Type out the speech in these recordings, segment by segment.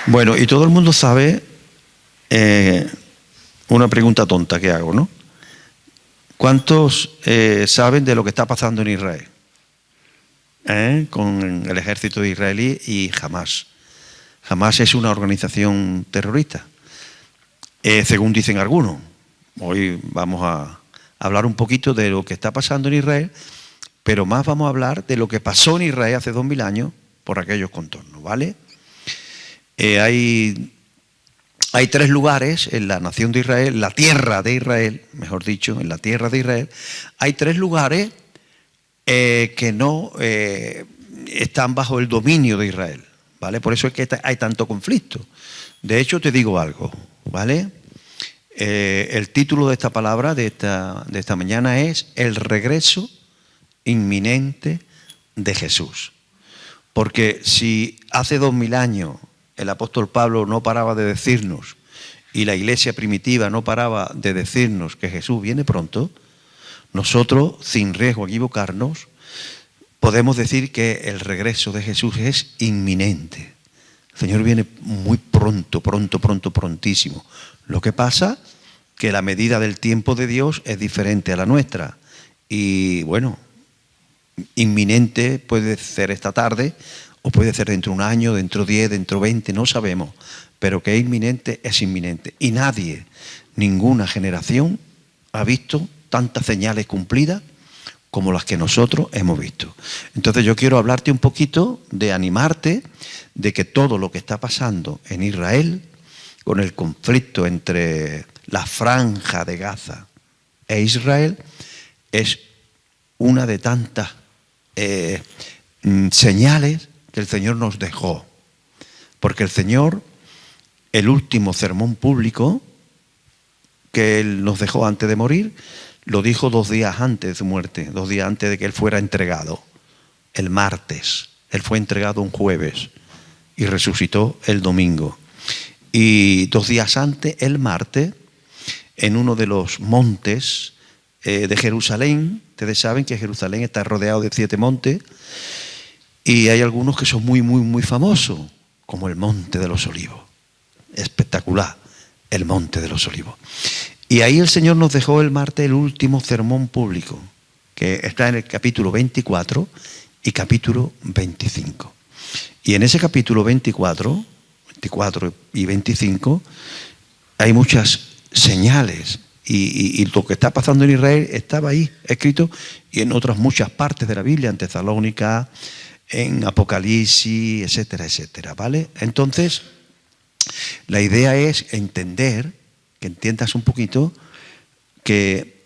Bueno, y todo el mundo sabe una pregunta tonta que hago, ¿no? ¿Cuántos saben de lo que está pasando en Israel? Con el ejército israelí y Hamás. Hamás es una organización terrorista, según dicen algunos. Hoy vamos a hablar un poquito de lo que está pasando en Israel, pero más vamos a hablar de lo que pasó en Israel hace 2000 años por aquellos contornos, ¿vale? Hay tres lugares en la nación de Israel, la tierra de Israel, mejor dicho, en la tierra de Israel, hay tres lugares que no están bajo el dominio de Israel, ¿vale? Por eso es que hay tanto conflicto. De hecho, te digo algo, ¿vale? El título de esta palabra de esta mañana es El regreso inminente de Jesús. Porque si hace 2000 años el apóstol Pablo no paraba de decirnos y la iglesia primitiva no paraba de decirnos que Jesús viene pronto, nosotros, sin riesgo a equivocarnos, podemos decir que el regreso de Jesús es inminente. El Señor viene muy pronto, prontísimo. Lo que pasa que la medida del tiempo de Dios es diferente a la nuestra. Y bueno, inminente puede ser esta tarde, o puede ser dentro de un año, dentro de 10, dentro de 20, no sabemos. Pero que es inminente. Y nadie, ninguna generación ha visto tantas señales cumplidas como las que nosotros hemos visto. Entonces yo quiero hablarte un poquito, de animarte, de que todo lo que está pasando en Israel, con el conflicto entre la franja de Gaza e Israel, es una de tantas señales que el Señor nos dejó. Porque el Señor, el último sermón público que Él nos dejó antes de morir, lo dijo 2 días antes de su muerte, 2 días antes de que Él fuera entregado, el martes. Él fue entregado un jueves y resucitó el domingo. Y 2 días antes, el martes, en uno de los montes de Jerusalén, ustedes saben que Jerusalén está rodeado de 7 montes, y hay algunos que son muy famosos, como el Monte de los Olivos. Espectacular, el Monte de los Olivos. Y ahí el Señor nos dejó el martes el último sermón público, que está en el capítulo 24 y capítulo 25. Y en ese capítulo 24 y 25, hay muchas señales. Y lo que está pasando en Israel estaba ahí escrito, y en otras muchas partes de la Biblia, en Tesalónica, en Apocalipsis, etcétera, ¿vale? Entonces, la idea es entender, que entiendas un poquito, que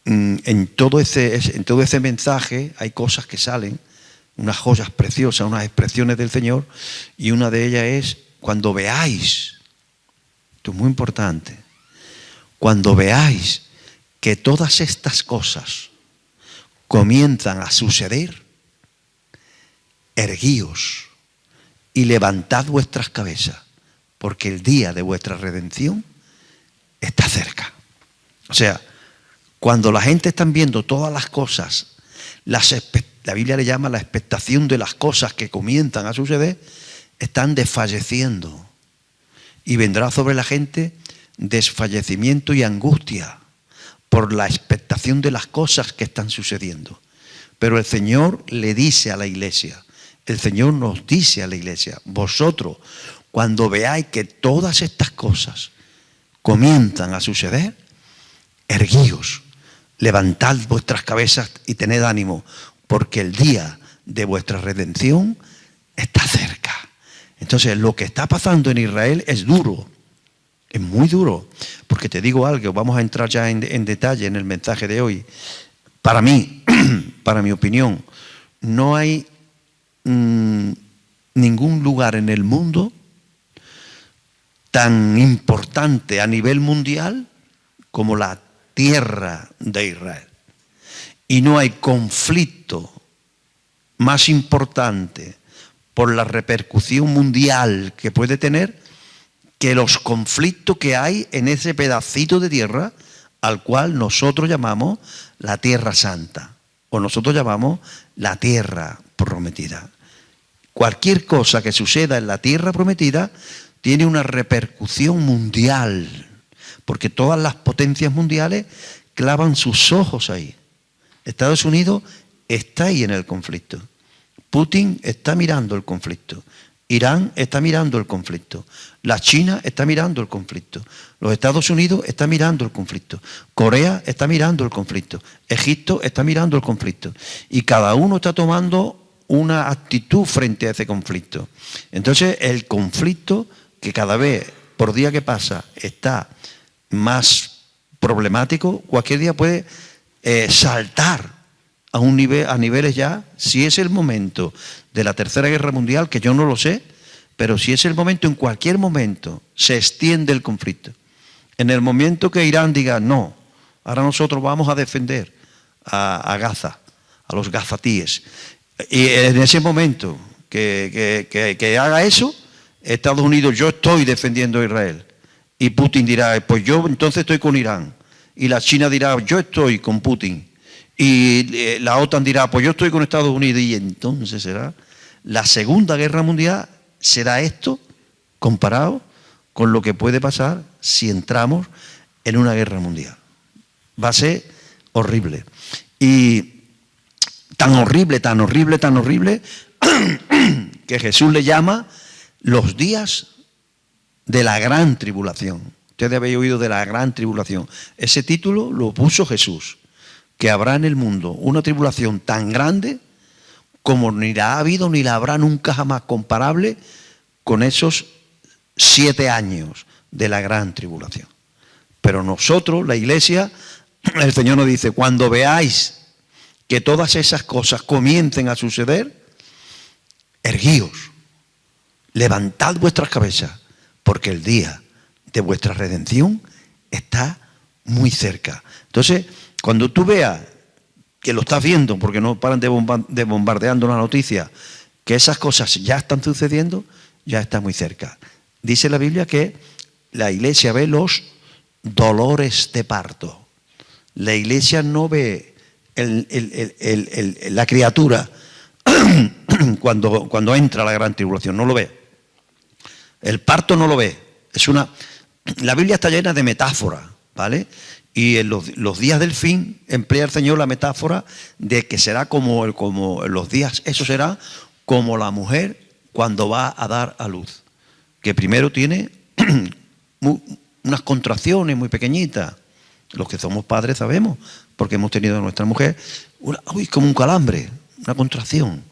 en todo ese mensaje hay cosas que salen, unas joyas preciosas, unas expresiones del Señor, y una de ellas es, cuando veáis, esto es muy importante, cuando veáis que todas estas cosas comienzan a suceder, erguíos y levantad vuestras cabezas, porque el día de vuestra redención está cerca. O sea, cuando la gente está viendo todas las cosas, la Biblia le llama la expectación de las cosas que comienzan a suceder, están desfalleciendo. Y vendrá sobre la gente desfallecimiento y angustia por la expectación de las cosas que están sucediendo. Pero el Señor le dice a la iglesia, el Señor nos dice a la iglesia, vosotros, cuando veáis que todas estas cosas comienzan a suceder, erguíos, levantad vuestras cabezas y tened ánimo, porque el día de vuestra redención está cerca. Entonces, lo que está pasando en Israel es duro, es muy duro, porque te digo algo, vamos a entrar ya en detalle en el mensaje de hoy. Para mí, para mi opinión, no hay ningún lugar en el mundo tan importante a nivel mundial como la tierra de Israel. Y no hay conflicto más importante por la repercusión mundial que puede tener que los conflictos que hay en ese pedacito de tierra al cual nosotros llamamos la Tierra Santa, o nosotros llamamos la Tierra Prometida. cualquier cosa que suceda en la tierra prometida tiene una repercusión mundial, porque todas las potencias mundiales clavan sus ojos ahí. Estados Unidos está ahí en el conflicto. Putin está mirando el conflicto. Irán está mirando el conflicto. La China está mirando el conflicto. Los Estados Unidos están mirando el conflicto. Corea está mirando el conflicto. Egipto está mirando el conflicto. Y cada uno está tomando una actitud frente a ese conflicto. Entonces, el conflicto, que cada vez, por día que pasa, está más problemático, cualquier día puede saltar a niveles ya, si es el momento de la Tercera Guerra Mundial, que yo no lo sé, pero si es el momento, en cualquier momento se extiende el conflicto. En el momento que Irán diga, no, ahora nosotros vamos a defender a Gaza, a los gazatíes, y en ese momento que haga eso, Estados Unidos, yo estoy defendiendo a Israel, y Putin dirá, pues yo entonces estoy con Irán, y la China dirá, yo estoy con Putin, y la OTAN dirá, pues yo estoy con Estados Unidos, y entonces será la Segunda Guerra Mundial, será esto comparado con lo que puede pasar si entramos en una guerra mundial. Va a ser horrible. Y tan horrible, tan horrible, tan horrible, que Jesús le llama los días de la gran tribulación. Ustedes habéis oído de la gran tribulación. Ese título lo puso Jesús. Que habrá en el mundo una tribulación tan grande como ni la ha habido ni la habrá nunca jamás, comparable con esos 7 años de la gran tribulación. Pero nosotros, la Iglesia, el Señor nos dice, cuando veáis que todas esas cosas comiencen a suceder, erguíos, levantad vuestras cabezas, porque el día de vuestra redención está muy cerca. Entonces, cuando tú veas que lo estás viendo, porque no paran de bombardeando la noticia, que esas cosas ya están sucediendo, ya está muy cerca. Dice la Biblia que la Iglesia ve los dolores de parto. La Iglesia no ve la criatura cuando entra la gran tribulación, no lo ve. El parto no lo ve. La Biblia está llena de metáforas, ¿vale? Y en los días del fin emplea el Señor la metáfora de que será como los días, eso será como la mujer cuando va a dar a luz, que primero tiene unas contracciones muy pequeñitas. Los que somos padres sabemos, porque hemos tenido a nuestra mujer como un calambre, una contracción.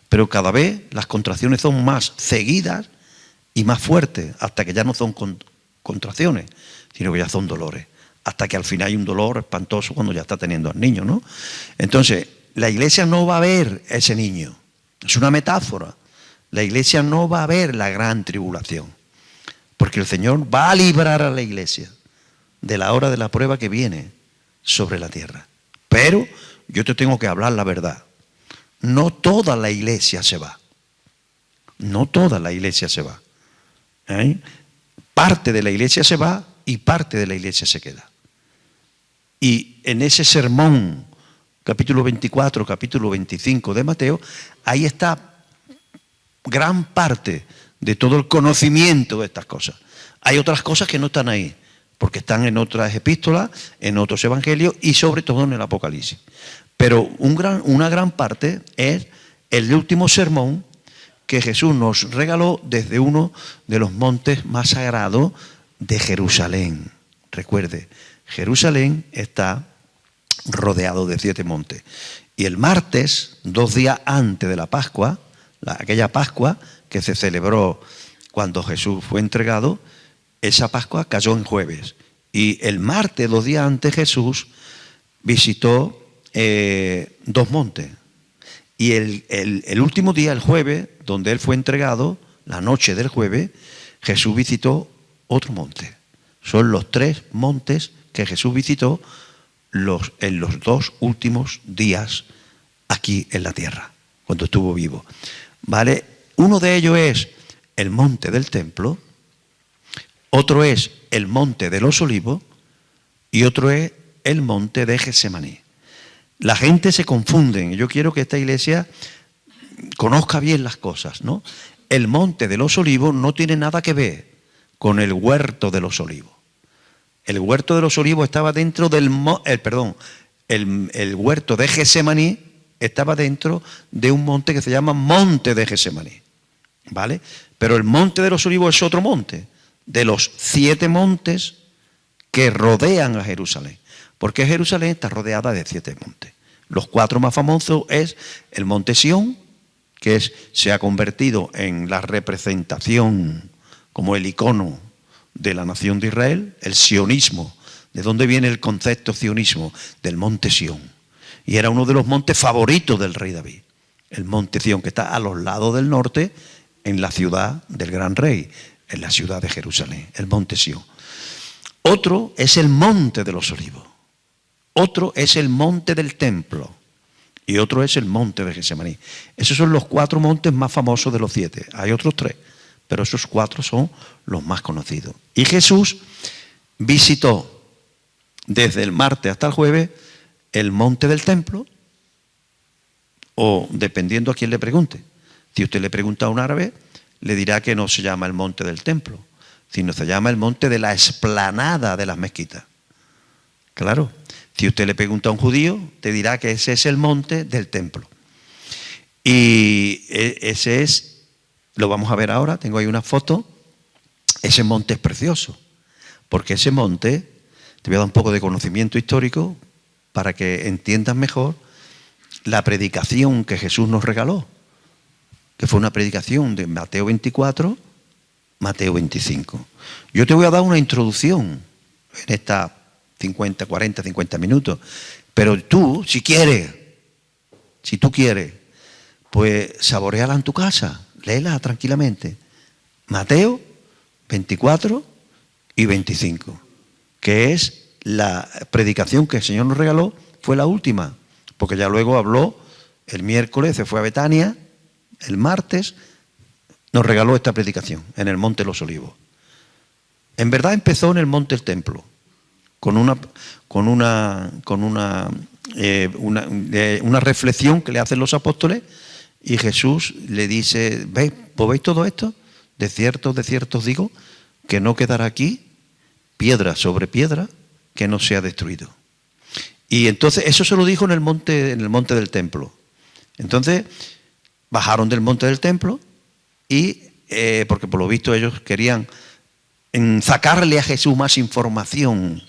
Pero cada vez las contracciones son más seguidas y más fuertes, hasta que ya no son contracciones, sino que ya son dolores. Hasta que al final hay un dolor espantoso cuando ya está teniendo al niño, ¿no? Entonces, la Iglesia no va a ver ese niño. Es una metáfora. La Iglesia no va a ver la gran tribulación, porque el Señor va a librar a la Iglesia de la hora de la prueba que viene sobre la tierra. Pero yo te tengo que hablar la verdad. No toda la Iglesia se va. No toda la Iglesia se va. Parte de la Iglesia se va y parte de la Iglesia se queda. Y en ese sermón, capítulo 24, capítulo 25 de Mateo, ahí está gran parte de todo el conocimiento de estas cosas. Hay otras cosas que no están ahí, porque están en otras epístolas, en otros evangelios y sobre todo en el Apocalipsis. Pero una gran parte es el último sermón que Jesús nos regaló desde uno de los montes más sagrados de Jerusalén. Recuerde, Jerusalén está rodeado de 7 montes. Y el martes, 2 días antes de la Pascua, aquella Pascua que se celebró cuando Jesús fue entregado, esa Pascua cayó en jueves. Y el martes, 2 días antes, Jesús visitó 2 montes. Y el último día, el jueves, donde él fue entregado, la noche del jueves, Jesús visitó otro monte. Son los 3 montes que Jesús visitó en los 2 últimos días aquí en la tierra, cuando estuvo vivo. ¿Vale? Uno de ellos es el monte del templo, otro es el monte de los olivos y otro es el monte de Getsemaní. La gente se confunde. Yo quiero que esta iglesia conozca bien las cosas, ¿no? El monte de los olivos no tiene nada que ver con el huerto de los olivos. El huerto de los olivos estaba dentro del... el huerto de Getsemaní estaba dentro de un monte que se llama Monte de Getsemaní, ¿vale? Pero el monte de los olivos es otro monte, de los 7 montes que rodean a Jerusalén, porque Jerusalén está rodeada de 7 montes. Los 4 más famosos es el monte Sión, que se ha convertido en la representación, como el icono de la nación de Israel, el sionismo. ¿De dónde viene el concepto sionismo? Del monte Sión. Y era uno de los montes favoritos del rey David. El monte Sión, que está a los lados del norte, en la ciudad del gran rey, en la ciudad de Jerusalén, el monte Sión. Otro es el monte de los olivos. Otro es el monte del templo. Y otro es el monte de Getsemaní. Esos son los 4 montes más famosos de los 7. Hay otros 3, pero esos 4 son los más conocidos. Y Jesús visitó desde el martes hasta el jueves el monte del templo, o dependiendo a quién le pregunte. Si usted le pregunta a un árabe, le dirá que no se llama el monte del templo, sino se llama el monte de la explanada de las mezquitas. Claro, si usted le pregunta a un judío, te dirá que ese es el monte del templo. Y ese es, lo vamos a ver ahora, tengo ahí una foto. Ese monte es precioso, porque ese monte, te voy a dar un poco de conocimiento histórico para que entiendas mejor la predicación que Jesús nos regaló, que fue una predicación de Mateo 24, Mateo 25. Yo te voy a dar una introducción en esta 50 minutos, pero tú, si tú quieres, pues saboreala en tu casa, léela tranquilamente. Mateo 24 y 25, que es la predicación que el Señor nos regaló, fue la última, porque ya luego habló el miércoles, se fue a Betania, el martes nos regaló esta predicación en el Monte de los Olivos. En verdad empezó en el Monte del Templo, con una reflexión que le hacen los apóstoles, y Jesús le dice: ¿Veis todo esto? De cierto os digo, que no quedará aquí piedra sobre piedra que no sea destruido. Y entonces eso se lo dijo en el monte del templo. Entonces bajaron del monte del templo y porque por lo visto ellos querían sacarle a Jesús más información,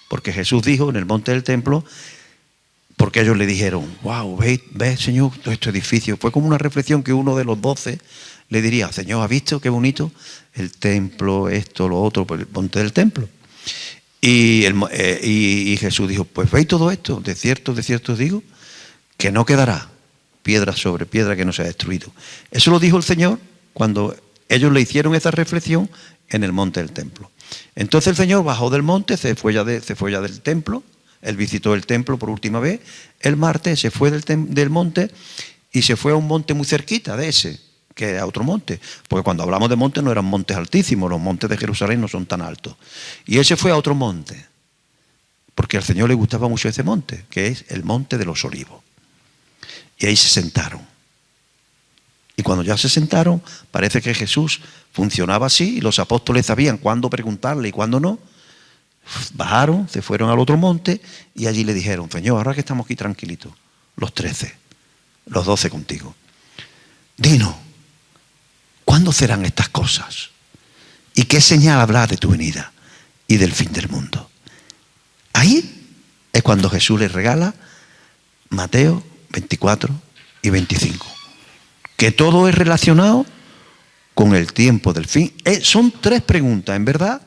porque Jesús dijo en el monte del templo, porque ellos le dijeron: wow, ve Señor, todo este edificio. Fue como una reflexión que uno de los 12 le diría: Señor, ¿has visto qué bonito el templo, esto, lo otro, por el monte del templo? Y Jesús dijo: pues veis todo esto, de cierto os digo, que no quedará piedra sobre piedra que no sea destruido. Eso lo dijo el Señor cuando ellos le hicieron esa reflexión en el monte del templo. Entonces el Señor bajó del monte, se fue ya del templo. Él visitó el templo por última vez el martes, se fue del monte y se fue a un monte muy cerquita de ese, que a otro monte, porque cuando hablamos de montes no eran montes altísimos, los montes de Jerusalén no son tan altos. Y él se fue a otro monte, porque al Señor le gustaba mucho ese monte, que es el Monte de los Olivos. Y ahí se sentaron. Y cuando ya se sentaron, parece que Jesús funcionaba así, y los apóstoles sabían cuándo preguntarle y cuándo no. Bajaron, se fueron al otro monte, y allí le dijeron: Señor, ahora que estamos aquí tranquilitos, los 13, los 12 contigo, dinos, ¿cuándo serán estas cosas? ¿Y qué señal habrá de tu venida y del fin del mundo? Ahí es cuando Jesús les regala Mateo 24 y 25. Que todo es relacionado con el tiempo del fin. Son 3 preguntas, en verdad.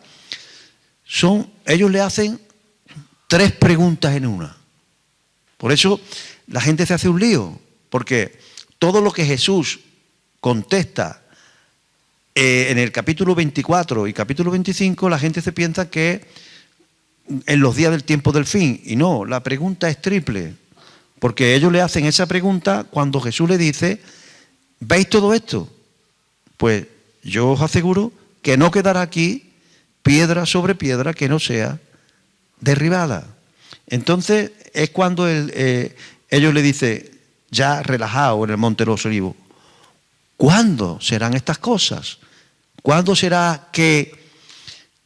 Ellos le hacen 3 preguntas en una. Por eso la gente se hace un lío, porque todo lo que Jesús contesta en el capítulo 24 y capítulo 25, la gente se piensa que en los días del tiempo del fin. Y no, la pregunta es triple, porque ellos le hacen esa pregunta cuando Jesús le dice: ¿veis todo esto? Pues yo os aseguro que no quedará aquí piedra sobre piedra que no sea derribada. Entonces es cuando ellos le dicen, ya relajado en el Monte de los Olivos: ¿cuándo serán estas cosas? ¿Cuándo será que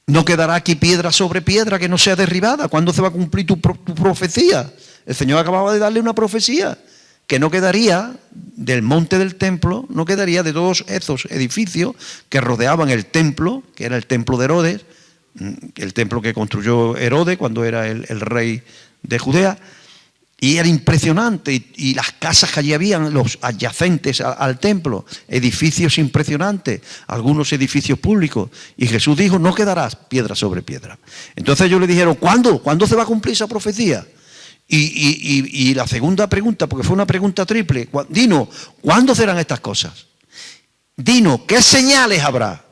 no quedará aquí piedra sobre piedra que no sea derribada? ¿Cuándo se va a cumplir tu profecía? El Señor acababa de darle una profecía que no quedaría del monte del templo, no quedaría de todos esos edificios que rodeaban el templo, que era el templo de Herodes, el templo que construyó Herodes cuando era el rey de Judea, y era impresionante, y las casas que allí habían, los adyacentes al templo, edificios impresionantes, algunos edificios públicos, y Jesús dijo, no quedará piedra sobre piedra. Entonces ellos le dijeron, ¿cuándo? ¿Cuándo se va a cumplir esa profecía? Y la segunda pregunta, porque fue una pregunta triple, dinos, ¿cuándo serán estas cosas? Dinos, ¿qué señales habrá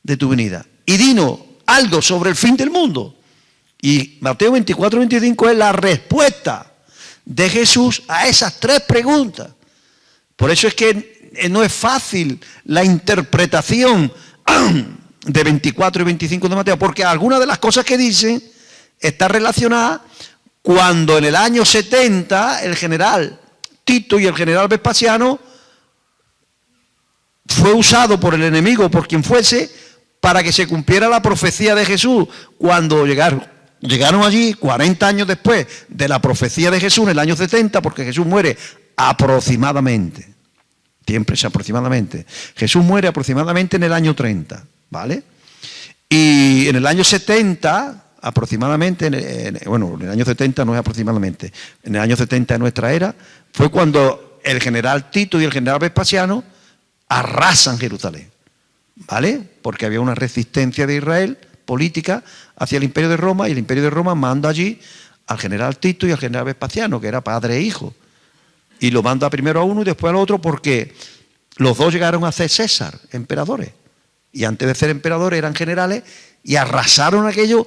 de tu venida? Y dinos algo sobre el fin del mundo. Y Mateo 24, 25 es la respuesta de Jesús a esas tres preguntas. Por eso es que no es fácil la interpretación de 24 y 25 de Mateo, porque algunas de las cosas que dicen está relacionada cuando en el año 70 el general Tito y el general Vespasiano fue usado por el enemigo, por quien fuese, para que se cumpliera la profecía de Jesús. Cuando llegaron allí 40 años después de la profecía de Jesús, en el año 70, porque Jesús muere aproximadamente, siempre es aproximadamente, Jesús muere aproximadamente en el año 30, ¿vale? Y en el año 70, aproximadamente, bueno, en el año 70 no es aproximadamente, en el año 70 de nuestra era, fue cuando el general Tito y el general Vespasiano arrasan Jerusalén, ¿vale? Porque había una resistencia de Israel política hacia el Imperio de Roma, y el Imperio de Roma manda allí al general Tito y al general Vespasiano, que era padre e hijo, y lo manda primero a uno y después al otro, porque los dos llegaron a ser César, emperadores, y antes de ser emperadores eran generales, y arrasaron aquello.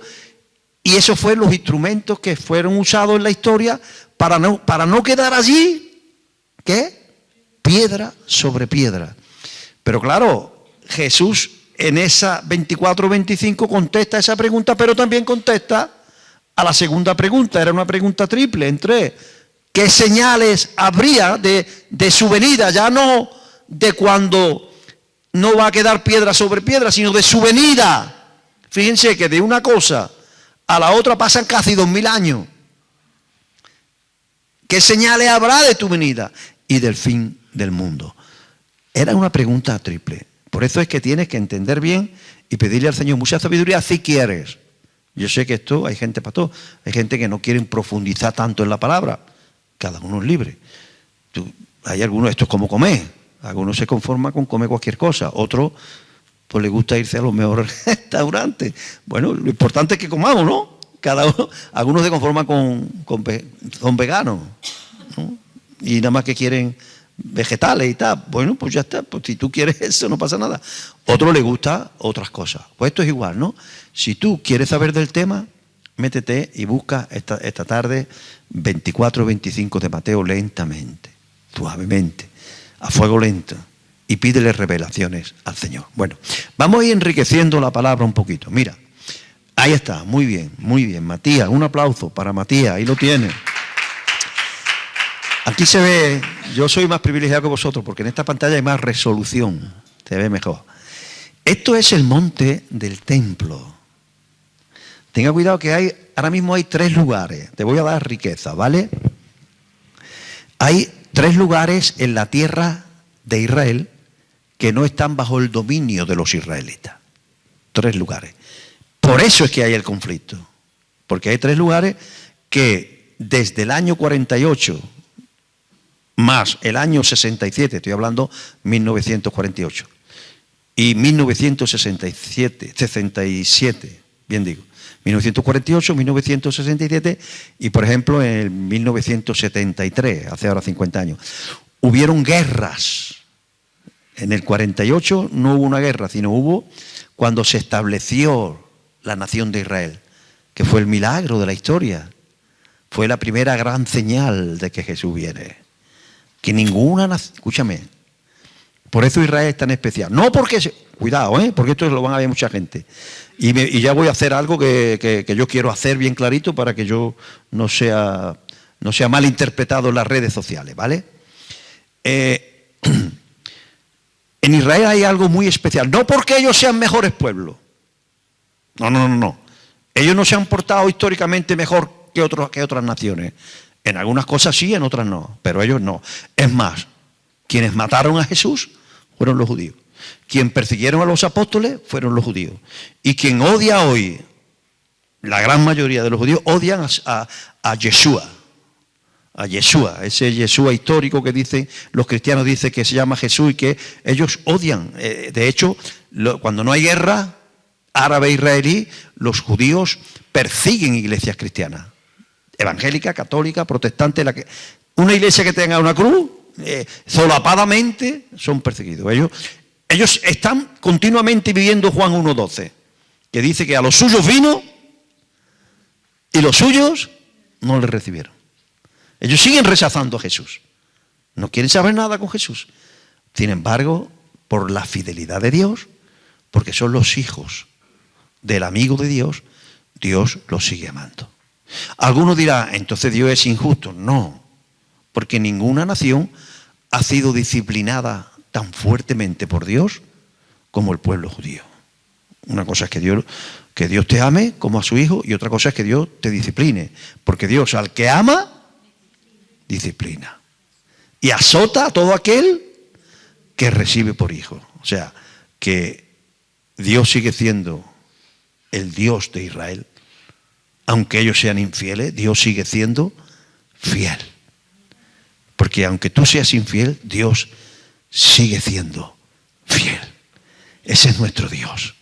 Y esos fueron los instrumentos que fueron usados en la historia para no quedar allí, ¿qué? Piedra sobre piedra. Pero claro, Jesús en esa 24-25 contesta esa pregunta, pero también contesta a la segunda pregunta. Era una pregunta triple en tres. ¿Qué señales habría de su venida? Ya no de cuando no va a quedar piedra sobre piedra, sino de su venida. Fíjense que de una cosa a la otra pasan casi 2000 años. ¿Qué señales habrá de tu venida y del fin del mundo? Era una pregunta triple. Por eso es que tienes que entender bien y pedirle al Señor mucha sabiduría si quieres. Yo sé que esto hay gente para todo. Hay gente que no quiere profundizar tanto en la palabra. Cada uno es libre. Hay algunos, esto es como comer. Algunos se conforman con comer cualquier cosa. Otros pues le gusta irse a los mejores restaurantes. Bueno, lo importante es que comamos, ¿no? Cada uno, algunos se conforman son veganos, ¿no? Y nada más que quieren vegetales y tal. Bueno, pues ya está. Pues si tú quieres eso, no pasa nada. Otro le gusta otras cosas. Pues esto es igual, ¿no? Si tú quieres saber del tema, métete y busca esta tarde 24-25 de Mateo lentamente, suavemente, a fuego lento. Y pídele revelaciones al Señor. Bueno, vamos a ir enriqueciendo la palabra un poquito. Mira, ahí está, muy bien, Matías, un aplauso para Matías, ahí lo tiene. Aquí se ve, yo soy más privilegiado que vosotros, porque en esta pantalla hay más resolución, se ve mejor. Esto es el monte del templo. Tenga cuidado que ahora mismo hay 3 lugares, te voy a dar riqueza, ¿vale? Hay 3 lugares en la tierra de Israel que no están bajo el dominio de los israelitas. 3 lugares. Por eso es que hay el conflicto. Porque hay 3 lugares que desde el año 48 más el año 67, estoy hablando 1948, y 1967, bien digo, 1948, 1967 y por ejemplo en 1973, hace ahora 50 años, hubieron guerras. En el 48 no hubo una guerra, sino hubo cuando se estableció la nación de Israel, que fue el milagro de la historia. Fue la primera gran señal de que Jesús viene. Que ninguna nación, escúchame, por eso Israel es tan especial. No porque, cuidado, porque esto lo van a ver mucha gente. Y ya voy a hacer algo que yo quiero hacer bien clarito para que yo no sea mal interpretado en las redes sociales, ¿vale? En Israel hay algo muy especial, no porque ellos sean mejores pueblos. No. Ellos no se han portado históricamente mejor que otras naciones. En algunas cosas sí, en otras no, pero ellos no. Es más, quienes mataron a Jesús fueron los judíos. Quien persiguieron a los apóstoles fueron los judíos. Y quien odia hoy, la gran mayoría de los judíos odian a Yeshua. A Yeshua, ese Yeshua histórico que dicen, los cristianos dicen que se llama Jesús y que ellos odian. De hecho, cuando no hay guerra árabe-israelí, los judíos persiguen iglesias cristianas. Evangélica, católica, protestante, una iglesia que tenga una cruz, solapadamente son perseguidos. Ellos están continuamente viviendo Juan 1:12, que dice que a los suyos vino y los suyos no le recibieron. Ellos siguen rechazando a Jesús. No quieren saber nada con Jesús. Sin embargo, por la fidelidad de Dios, porque son los hijos del amigo de Dios, Dios los sigue amando. Algunos dirán, entonces Dios es injusto. No, porque ninguna nación ha sido disciplinada tan fuertemente por Dios como el pueblo judío. Una cosa es que Dios te ame como a su hijo y otra cosa es que Dios te discipline. Porque Dios al que ama, disciplina. Y azota a todo aquel que recibe por hijo. O sea, que Dios sigue siendo el Dios de Israel. Aunque ellos sean infieles, Dios sigue siendo fiel. Porque aunque tú seas infiel, Dios sigue siendo fiel. Ese es nuestro Dios.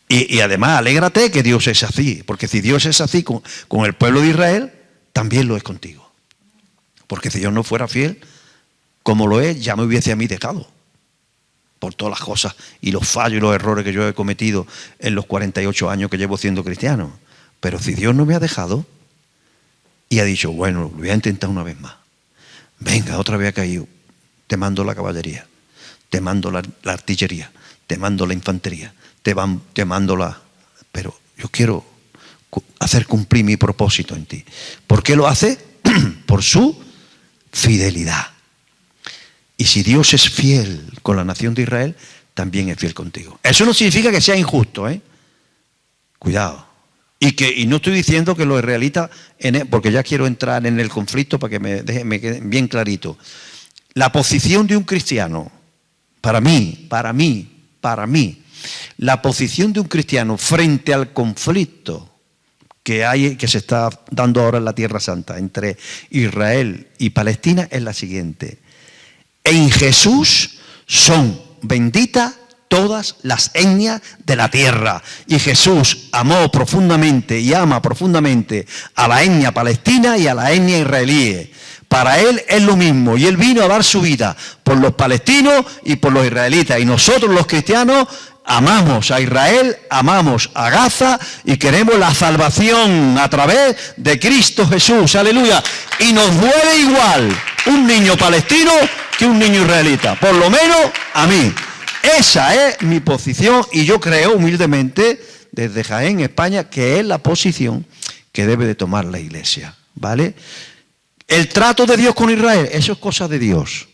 Y además, alégrate que Dios es así. Porque si Dios es así con el pueblo de Israel, también lo es contigo. Porque si Dios no fuera fiel, como lo es, ya me hubiese a mí dejado. Por todas las cosas y los fallos y los errores que yo he cometido en los 48 años que llevo siendo cristiano. Pero si Dios no me ha dejado y ha dicho, bueno, lo voy a intentar una vez más. Venga, otra vez ha caído. Te mando la caballería, te mando la artillería, te mando la infantería, te mando la... Pero yo quiero hacer cumplir mi propósito en ti. ¿Por qué lo hace? Por su fidelidad. Y si Dios es fiel con la nación de Israel, también es fiel contigo. Eso no significa que sea injusto, Cuidado. Y no estoy diciendo que los israelitas, porque ya quiero entrar en el conflicto para que me quede bien clarito. La posición de un cristiano, para mí, la posición de un cristiano frente al conflicto que se está dando ahora en la Tierra Santa entre Israel y Palestina es la siguiente. En Jesús son benditas todas las etnias de la tierra. Y Jesús amó profundamente y ama profundamente a la etnia palestina y a la etnia israelí. Para Él es lo mismo y Él vino a dar su vida por los palestinos y por los israelitas. Y nosotros los cristianos amamos a Israel, amamos a Gaza y queremos la salvación a través de Cristo Jesús. Aleluya. Y nos duele igual un niño palestino que un niño israelita. Por lo menos a mí. Esa es mi posición y yo creo humildemente desde Jaén, España, que es la posición que debe de tomar la Iglesia, ¿vale? El trato de Dios con Israel, eso es cosa de Dios.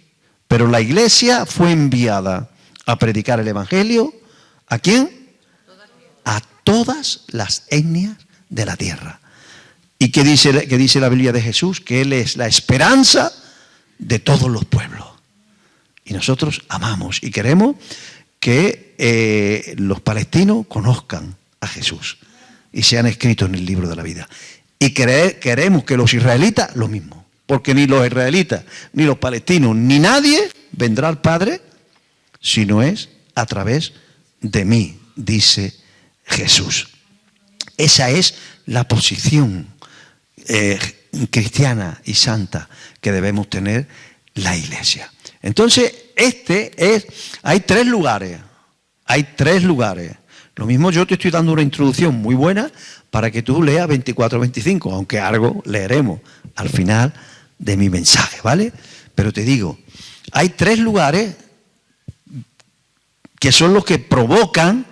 Pero la Iglesia fue enviada a predicar el Evangelio, ¿a quién? A todas las etnias de la tierra. ¿Y qué dice la Biblia de Jesús? Que Él es la esperanza de todos los pueblos. Y nosotros amamos y queremos que los palestinos conozcan a Jesús y sean escritos en el libro de la vida. Y queremos que los israelitas lo mismo. Porque ni los israelitas, ni los palestinos, ni nadie vendrá al Padre si no es a través de mí, dice Jesús. Esa es la posición cristiana y santa que debemos tener la Iglesia. Entonces, hay tres lugares. Lo mismo yo te estoy dando una introducción muy buena para que tú leas 24-25, aunque algo leeremos al final de mi mensaje, ¿vale? Pero te digo, hay tres lugares que son los que provocan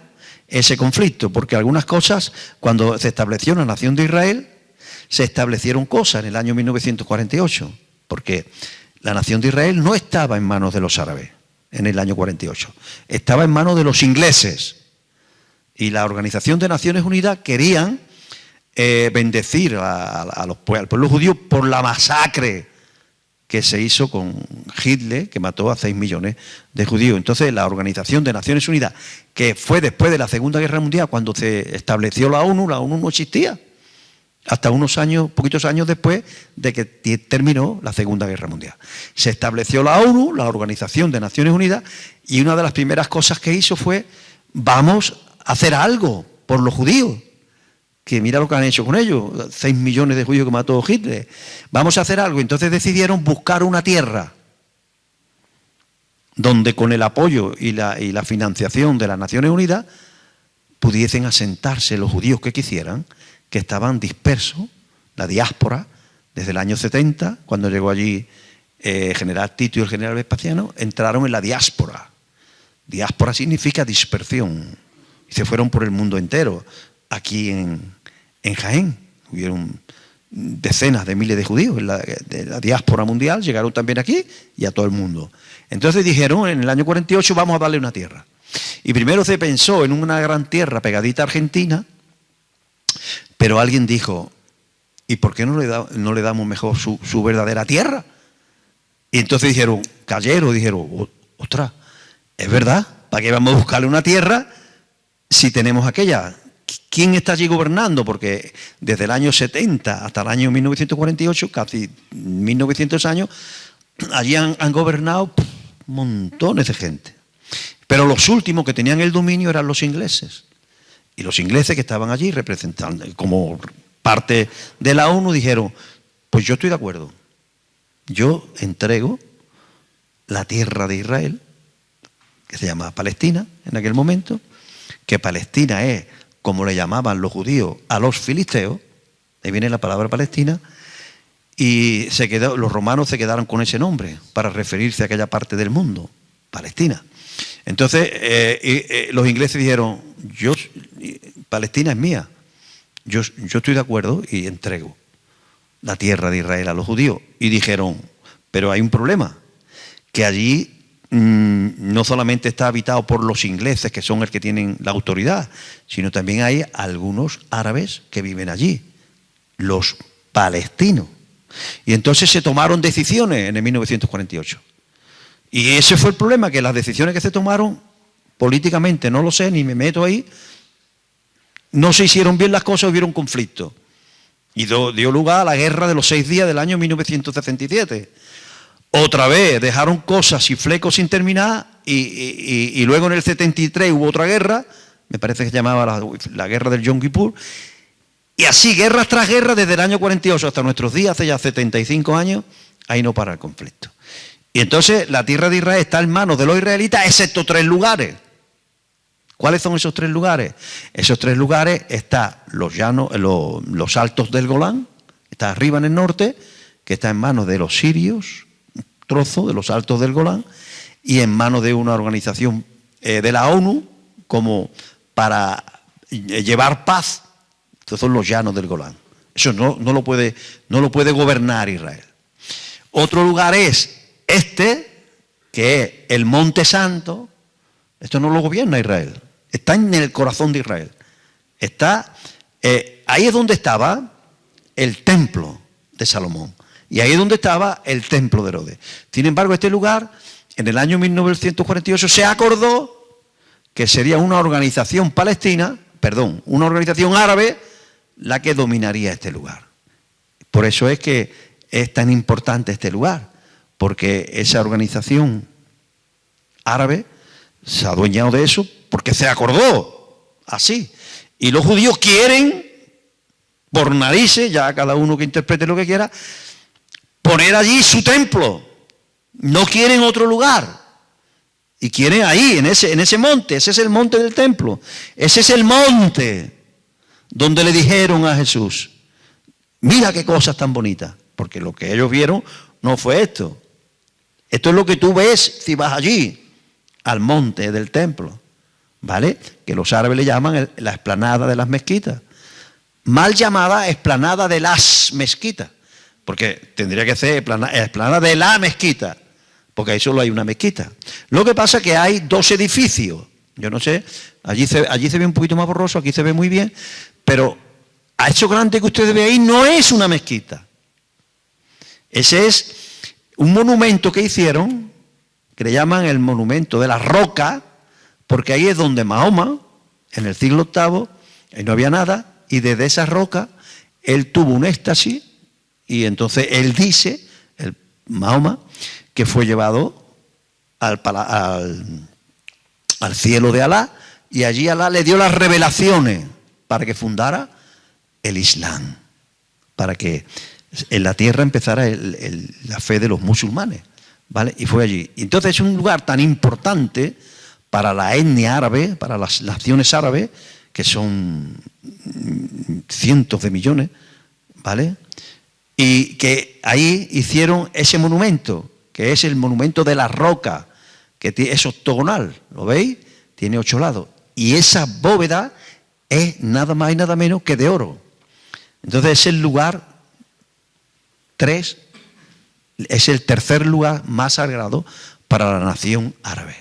ese conflicto, porque algunas cosas, cuando se estableció la nación de Israel, se establecieron cosas en el año 1948, porque la nación de Israel no estaba en manos de los árabes, en el año 48. Estaba en manos de los ingleses. Y la Organización de Naciones Unidas querían bendecir al pueblo judío por la masacre que se hizo con Hitler, que mató a 6 millones de judíos. Entonces la Organización de Naciones Unidas, que fue después de la Segunda Guerra Mundial, cuando se estableció la ONU no existía. Hasta poquitos años después de que terminó la Segunda Guerra Mundial. Se estableció la ONU, la Organización de Naciones Unidas, y una de las primeras cosas que hizo fue: vamos a hacer algo por los judíos, que mira lo que han hecho con ellos, 6 millones de judíos que mató Hitler. Vamos a hacer algo. Entonces decidieron buscar una tierra donde con el apoyo y la financiación de las Naciones Unidas pudiesen asentarse los judíos que quisieran, que estaban dispersos, la diáspora, desde el año 70, cuando llegó allí el general Tito y el general Vespasiano, entraron en la diáspora. Diáspora significa dispersión. Y se fueron por el mundo entero. Aquí en Jaén hubieron decenas de miles de judíos de la diáspora mundial, llegaron también aquí y a todo el mundo. Entonces dijeron, en el año 48 vamos a darle una tierra. Y primero se pensó en una gran tierra pegadita a Argentina, pero alguien dijo: ¿y por qué no le damos mejor su verdadera tierra? Y entonces dijeron, ostras, es verdad, ¿para qué vamos a buscarle una tierra si tenemos aquella? ¿Quién está allí gobernando? Porque desde el año 70 hasta el año 1948, casi 1900 años, allí han gobernado montones de gente. Pero los últimos que tenían el dominio eran los ingleses. Y los ingleses que estaban allí representando, como parte de la ONU, dijeron: pues yo estoy de acuerdo. Yo entrego la tierra de Israel, que se llama Palestina en aquel momento, que Palestina es, como le llamaban los judíos a los filisteos, ahí viene la palabra Palestina, y los romanos se quedaron con ese nombre para referirse a aquella parte del mundo, Palestina. Entonces los ingleses dijeron: Palestina es mía, yo estoy de acuerdo y entrego la tierra de Israel a los judíos. Y dijeron: pero hay un problema, que allí no solamente está habitado por los ingleses, que son los que tienen la autoridad, sino también hay algunos árabes que viven allí, los palestinos. Y entonces se tomaron decisiones en el 1948. Y ese fue el problema, que las decisiones que se tomaron políticamente, no lo sé, ni me meto ahí, no se hicieron bien las cosas, hubieron conflictos. Y dio lugar a la guerra de los 6 días del año 1967. Otra vez dejaron cosas y flecos sin terminar, y luego en el 73 hubo otra guerra, me parece que se llamaba la guerra del Yom Kippur, y así guerras tras guerras desde el año 48 hasta nuestros días, hace ya 75 años, ahí no para el conflicto. Y entonces la tierra de Israel está en manos de los israelitas, excepto 3 lugares. ¿Cuáles son esos 3 lugares? Esos 3 lugares están los altos del Golán, está arriba en el norte, que está en manos de los sirios, un trozo de los altos del Golán, y en manos de una organización de la ONU como para llevar paz. Estos son los llanos del Golán. Eso no lo puede gobernar Israel. Otro lugar es que es el Monte Santo. Esto no lo gobierna Israel. Está en el corazón de Israel. Ahí es donde estaba el templo de Salomón. Y ahí es donde estaba el templo de Herodes. Sin embargo, este lugar, en el año 1948, se acordó que sería una organización una organización árabe, la que dominaría este lugar. Por eso es que es tan importante este lugar, porque esa organización árabe se ha adueñado de eso porque se acordó así. Y los judíos quieren, por narices, ya cada uno que interprete lo que quiera, poner allí su templo. No quieren otro lugar. Y quieren ahí, en ese monte. Ese es el monte del templo. Ese es el monte donde le dijeron a Jesús: mira qué cosas tan bonitas. Porque lo que ellos vieron no fue esto. Esto es lo que tú ves si vas allí, al monte del templo, ¿vale? Que los árabes le llaman la explanada de las mezquitas. Mal llamada explanada de las mezquitas, porque tendría que ser explanada de la mezquita, porque ahí solo hay una mezquita. Lo que pasa es que hay 2 edificios. Yo no sé, allí se ve un poquito más borroso, aquí se ve muy bien, pero a eso grande que ustedes ven ahí no es una mezquita. Ese es un monumento que hicieron, que le llaman el monumento de la roca, porque ahí es donde Mahoma, en el siglo VIII, ahí no había nada, y desde esa roca él tuvo un éxtasis, y entonces él dice, el Mahoma, que fue llevado al cielo de Alá, y allí Alá le dio las revelaciones para que fundara el Islam, para que en la tierra empezara la fe de los musulmanes, ¿vale? Y fue allí. Entonces es un lugar tan importante para la etnia árabe, para las naciones árabes, que son cientos de millones, ¿vale? Y que ahí hicieron ese monumento, que es el monumento de la roca, que es octogonal, ¿lo veis? Tiene 8 lados. Y esa bóveda es nada más y nada menos que de oro. Entonces es el lugar 3, es el tercer lugar más sagrado para la nación árabe.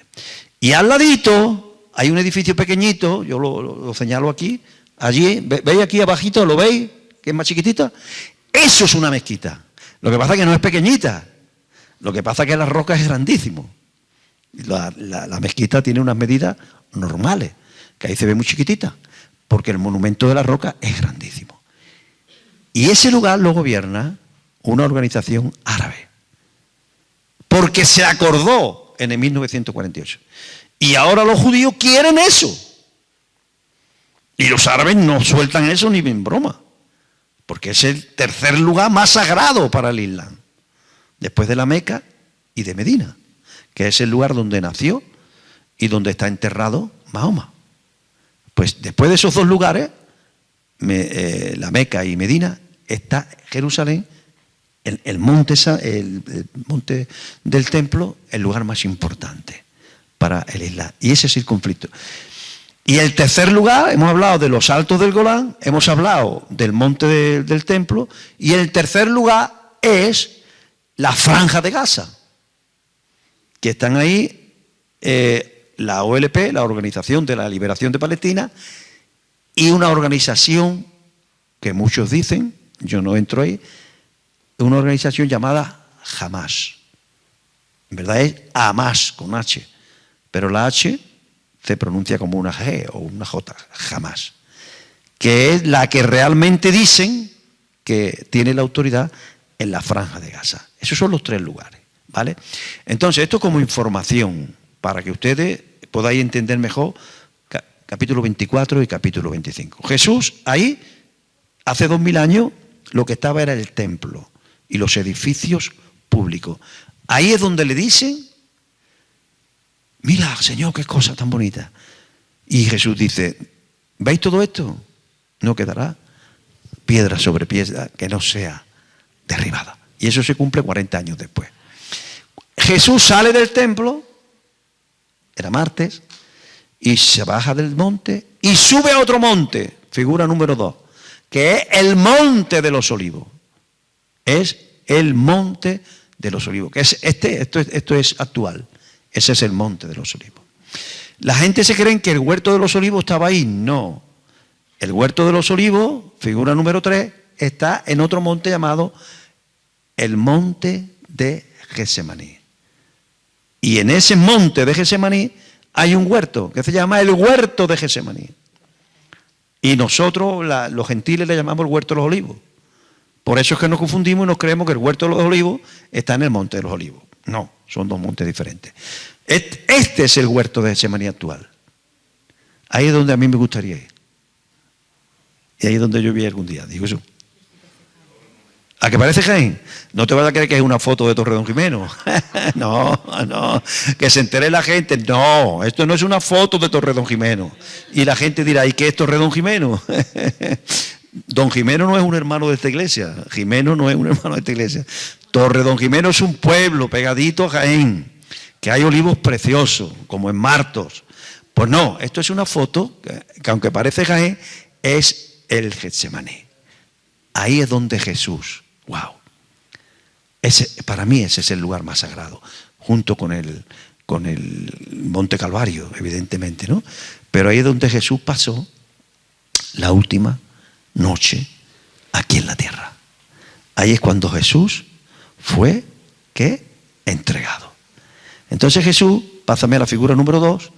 Y al ladito hay un edificio pequeñito, yo lo señalo aquí, allí, ¿veis aquí abajito? ¿Lo veis? Que es más chiquitita. Eso es una mezquita. Lo que pasa es que no es pequeñita. Lo que pasa es que la roca es grandísimo. La mezquita tiene unas medidas normales, que ahí se ve muy chiquitita, porque el monumento de la roca es grandísimo. Y ese lugar lo gobierna una organización árabe, porque se acordó en el 1948. Y ahora los judíos quieren eso. Y los árabes no sueltan eso ni en broma, porque es el tercer lugar más sagrado para el Islam, después de la Meca y de Medina, que es el lugar donde nació y donde está enterrado Mahoma. Pues después de esos 2 lugares, la Meca y Medina, está Jerusalén, el monte del templo, el lugar más importante para el Islam. Y ese es el conflicto. Y el tercer lugar, hemos hablado de los altos del Golán, hemos hablado del monte del templo, y el tercer lugar es la franja de Gaza, que están ahí la OLP, la Organización de la Liberación de Palestina, y una organización que muchos dicen, yo no entro ahí, una organización llamada Hamas. En verdad es Hamas con H, pero la H se pronuncia como una G o una J, Hamas, que es la que realmente dicen que tiene la autoridad en la franja de Gaza. Esos son los 3 lugares, ¿vale? Entonces, esto como información, para que ustedes podáis entender mejor capítulo 24 y capítulo 25. Jesús ahí, hace 2000 años, lo que estaba era el templo y los edificios públicos. Ahí es donde le dicen, mira, Señor, qué cosa tan bonita. Y Jesús dice, ¿veis todo esto? No quedará piedra sobre piedra que no sea derribada. Y eso se cumple 40 años después. Jesús sale del templo, era martes, y se baja del monte y sube a otro monte, figura número 2, que es el monte de los olivos. Es el monte de los olivos, que es esto es actual. Ese es el monte de los olivos. La gente se cree que el huerto de los olivos estaba ahí. No. El huerto de los olivos, figura número 3, está en otro monte llamado el monte de Getsemaní. Y en ese monte de Getsemaní hay un huerto que se llama el huerto de Getsemaní. Y nosotros, los gentiles, le llamamos el huerto de los olivos. Por eso es que nos confundimos y nos creemos que el huerto de los olivos está en el monte de los olivos. No, son 2 montes diferentes. Este es el huerto de Getsemaní actual. Ahí es donde a mí me gustaría ir. Y ahí es donde yo voy algún día, digo eso. ¿A qué parece, Jaén? No te vas a creer que es una foto de Torredonjimeno. No, que se entere la gente. No, esto no es una foto de Torredonjimeno. Y la gente dirá, ¿y qué es Torredonjimeno? Don Jimeno no es un hermano de esta iglesia. Jimeno no es un hermano de esta iglesia. Torredonjimeno es un pueblo pegadito a Jaén, que hay olivos preciosos, como en Martos. Pues no, esto es una foto que aunque parece Jaén, es el Getsemaní. Ahí es donde Jesús, wow. Para mí ese es el lugar más sagrado. junto con el Monte Calvario, evidentemente, ¿no? Pero ahí es donde Jesús pasó la última noche aquí en la tierra. Ahí es cuando Jesús fue, ¿qué? Entregado. Entonces Jesús, pásame a la figura número 2,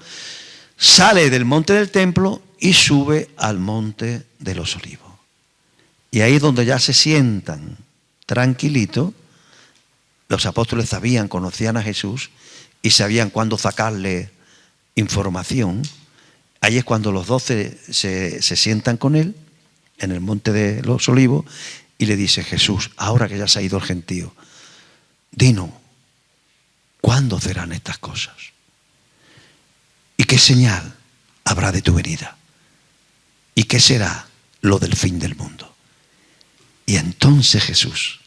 sale del monte del templo y sube al monte de los olivos. Y ahí es donde ya se sientan tranquilitos. Los apóstoles sabían, conocían a Jesús y sabían cuándo sacarle información. Ahí es cuando los 12 se sientan con él en el monte de los olivos y le dice: Jesús, ahora que ya se ha ido el gentío, dinos, ¿cuándo serán estas cosas? ¿Y qué señal habrá de tu venida? ¿Y qué será lo del fin del mundo? Y entonces Jesús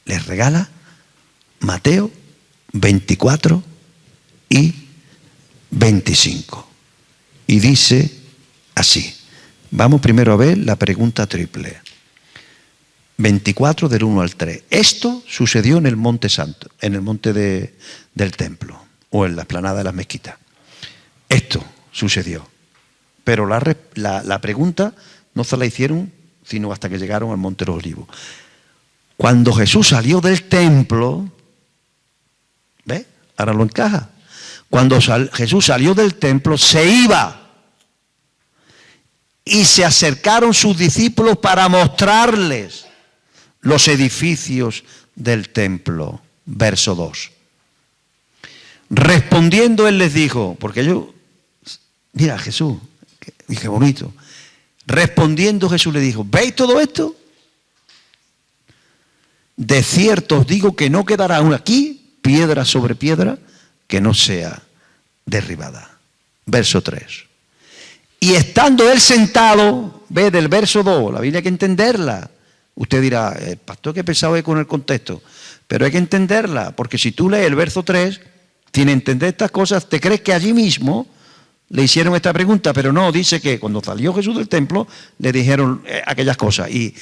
les regala Mateo 24 y 25. Y dice así. Vamos primero a ver la pregunta triple. 24 del 1 al 3. Esto sucedió en el Monte Santo, en el monte del templo, o en la explanada de las mezquitas. Esto sucedió. Pero la pregunta no se la hicieron sino hasta que llegaron al Monte de los Olivos. Cuando Jesús salió del templo, ¿ves? Ahora lo encaja. Cuando Jesús salió del templo, se iba. Y se acercaron sus discípulos para mostrarles los edificios del templo. Verso 2. Respondiendo él les dijo, porque ellos, mira Jesús, qué bonito. Respondiendo Jesús le dijo: ¿veis todo esto? De cierto os digo que no quedará aún aquí piedra sobre piedra que no sea derribada. Verso 3. Y estando él sentado, ve del verso 2, la Biblia hay que entenderla. Usted dirá: pastor, que pensaba con el contexto. Pero hay que entenderla, porque si tú lees el verso 3, sin entender estas cosas, te crees que allí mismo le hicieron esta pregunta, pero no, dice que cuando salió Jesús del templo, le dijeron aquellas cosas. Y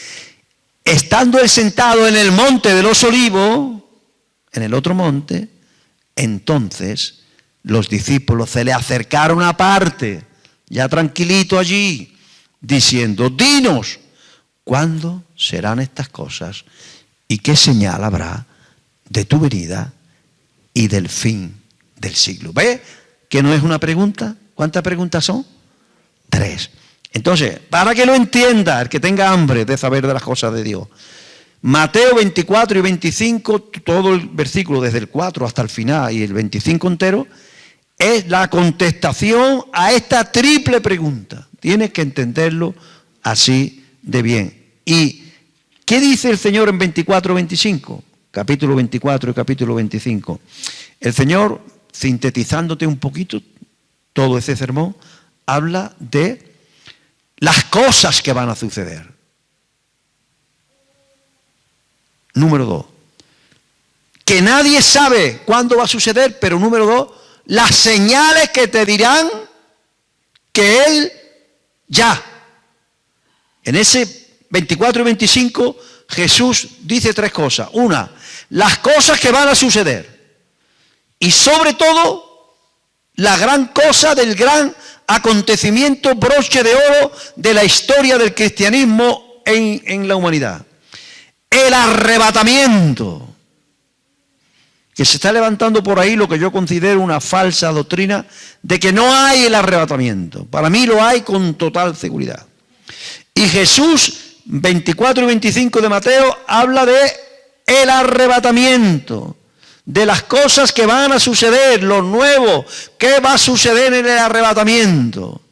estando él sentado en el monte de los olivos, en el otro monte, entonces los discípulos se le acercaron aparte, ya tranquilito allí, diciendo: dinos, ¿cuándo serán estas cosas? ¿Y qué señal habrá de tu venida y del fin del siglo? ¿Ve que no es una pregunta? ¿Cuántas preguntas son? 3. Entonces, para que lo entienda el que tenga hambre de saber de las cosas de Dios, Mateo 24 y 25, todo el versículo desde el 4 hasta el final y el 25 entero, es la contestación a esta triple pregunta. Tienes que entenderlo así de bien. ¿Y qué dice el Señor en 24 y 25? Capítulo 24 y capítulo 25. El Señor, sintetizándote un poquito todo ese sermón, habla de las cosas que van a suceder. Número 2. Que nadie sabe cuándo va a suceder, pero número 2, las señales que te dirán que Él ya. En ese 24 y 25, Jesús dice 3 cosas. Una, las cosas que van a suceder. Y sobre todo, la gran cosa del gran acontecimiento, broche de oro de la historia del cristianismo en la humanidad. El arrebatamiento. Que se está levantando por ahí lo que yo considero una falsa doctrina de que no hay el arrebatamiento. Para mí lo hay con total seguridad. Y Jesús, 24 y 25 de Mateo, habla de el arrebatamiento, de las cosas que van a suceder, lo nuevo, qué va a suceder en el arrebatamiento.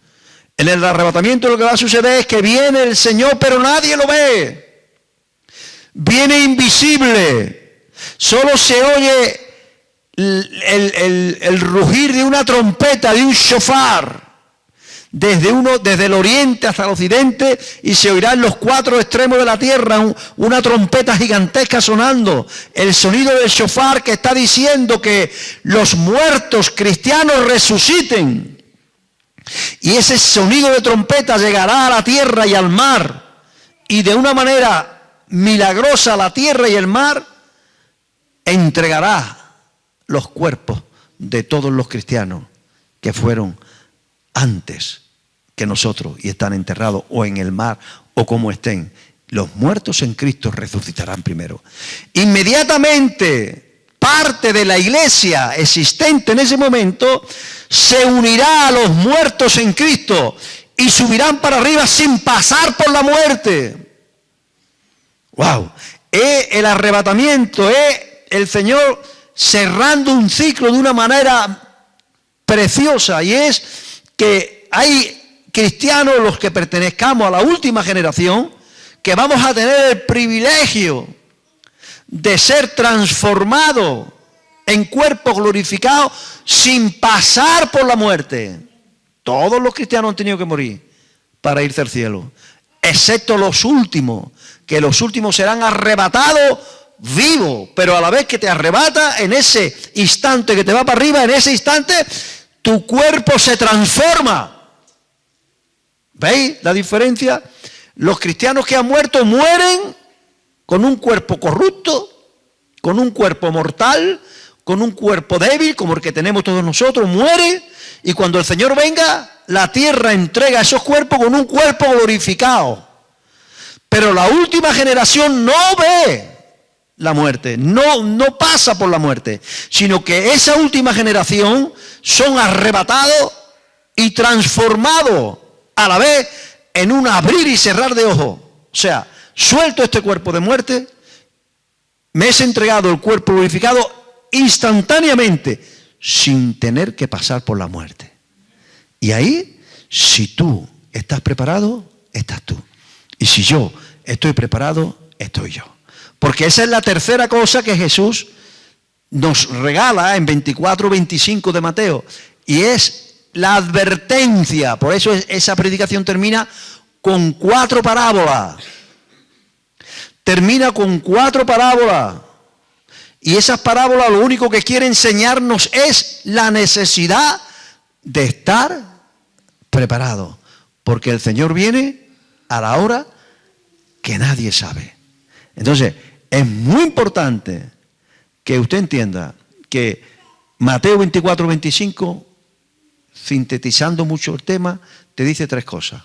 En el arrebatamiento lo que va a suceder es que viene el Señor, pero nadie lo ve. Viene invisible. Solo se oye el rugir de una trompeta, de un shofar, desde el oriente hasta el occidente, y se oirá en los 4 extremos de la tierra una trompeta gigantesca sonando, el sonido del shofar que está diciendo que los muertos cristianos resuciten. Y ese sonido de trompeta llegará a la tierra y al mar, y de una manera milagrosa la tierra y el mar entregará los cuerpos de todos los cristianos que fueron antes que nosotros y están enterrados o en el mar o como estén. Los muertos en Cristo resucitarán primero. Inmediatamente, parte de la iglesia existente en ese momento se unirá a los muertos en Cristo y subirán para arriba sin pasar por la muerte. ¡Wow! El arrebatamiento, el Señor cerrando un ciclo de una manera preciosa, y es que hay cristianos, los que pertenezcamos a la última generación, que vamos a tener el privilegio de ser transformados en cuerpos glorificados sin pasar por la muerte. Todos los cristianos han tenido que morir para irse al cielo, excepto los últimos, que los últimos serán arrebatados vivos, pero a la vez que te arrebata, en ese instante que te va para arriba, en ese instante tu cuerpo se transforma. ¿Veis la diferencia? Los cristianos que han muerto mueren con un cuerpo corrupto, con un cuerpo mortal, con un cuerpo débil como el que tenemos todos nosotros, muere, y cuando el Señor venga, la tierra entrega esos cuerpos con un cuerpo glorificado. Pero la última generación no ve la muerte, no pasa por la muerte, sino que esa última generación son arrebatados y transformados a la vez en un abrir y cerrar de ojos. O sea, suelto este cuerpo de muerte, me es entregado el cuerpo glorificado instantáneamente, sin tener que pasar por la muerte. Y ahí, si tú estás preparado, estás tú. Y si yo estoy preparado, estoy yo. Porque esa es la tercera cosa que Jesús nos regala en 24-25 de Mateo. Y es la advertencia. Por eso esa predicación termina con 4 parábolas. Termina con 4 parábolas. Y esas parábolas lo único que quiere enseñarnos es la necesidad de estar preparado. Porque el Señor viene a la hora que nadie sabe. Entonces, es muy importante que usted entienda que Mateo 24-25, sintetizando mucho el tema, te dice 3 cosas.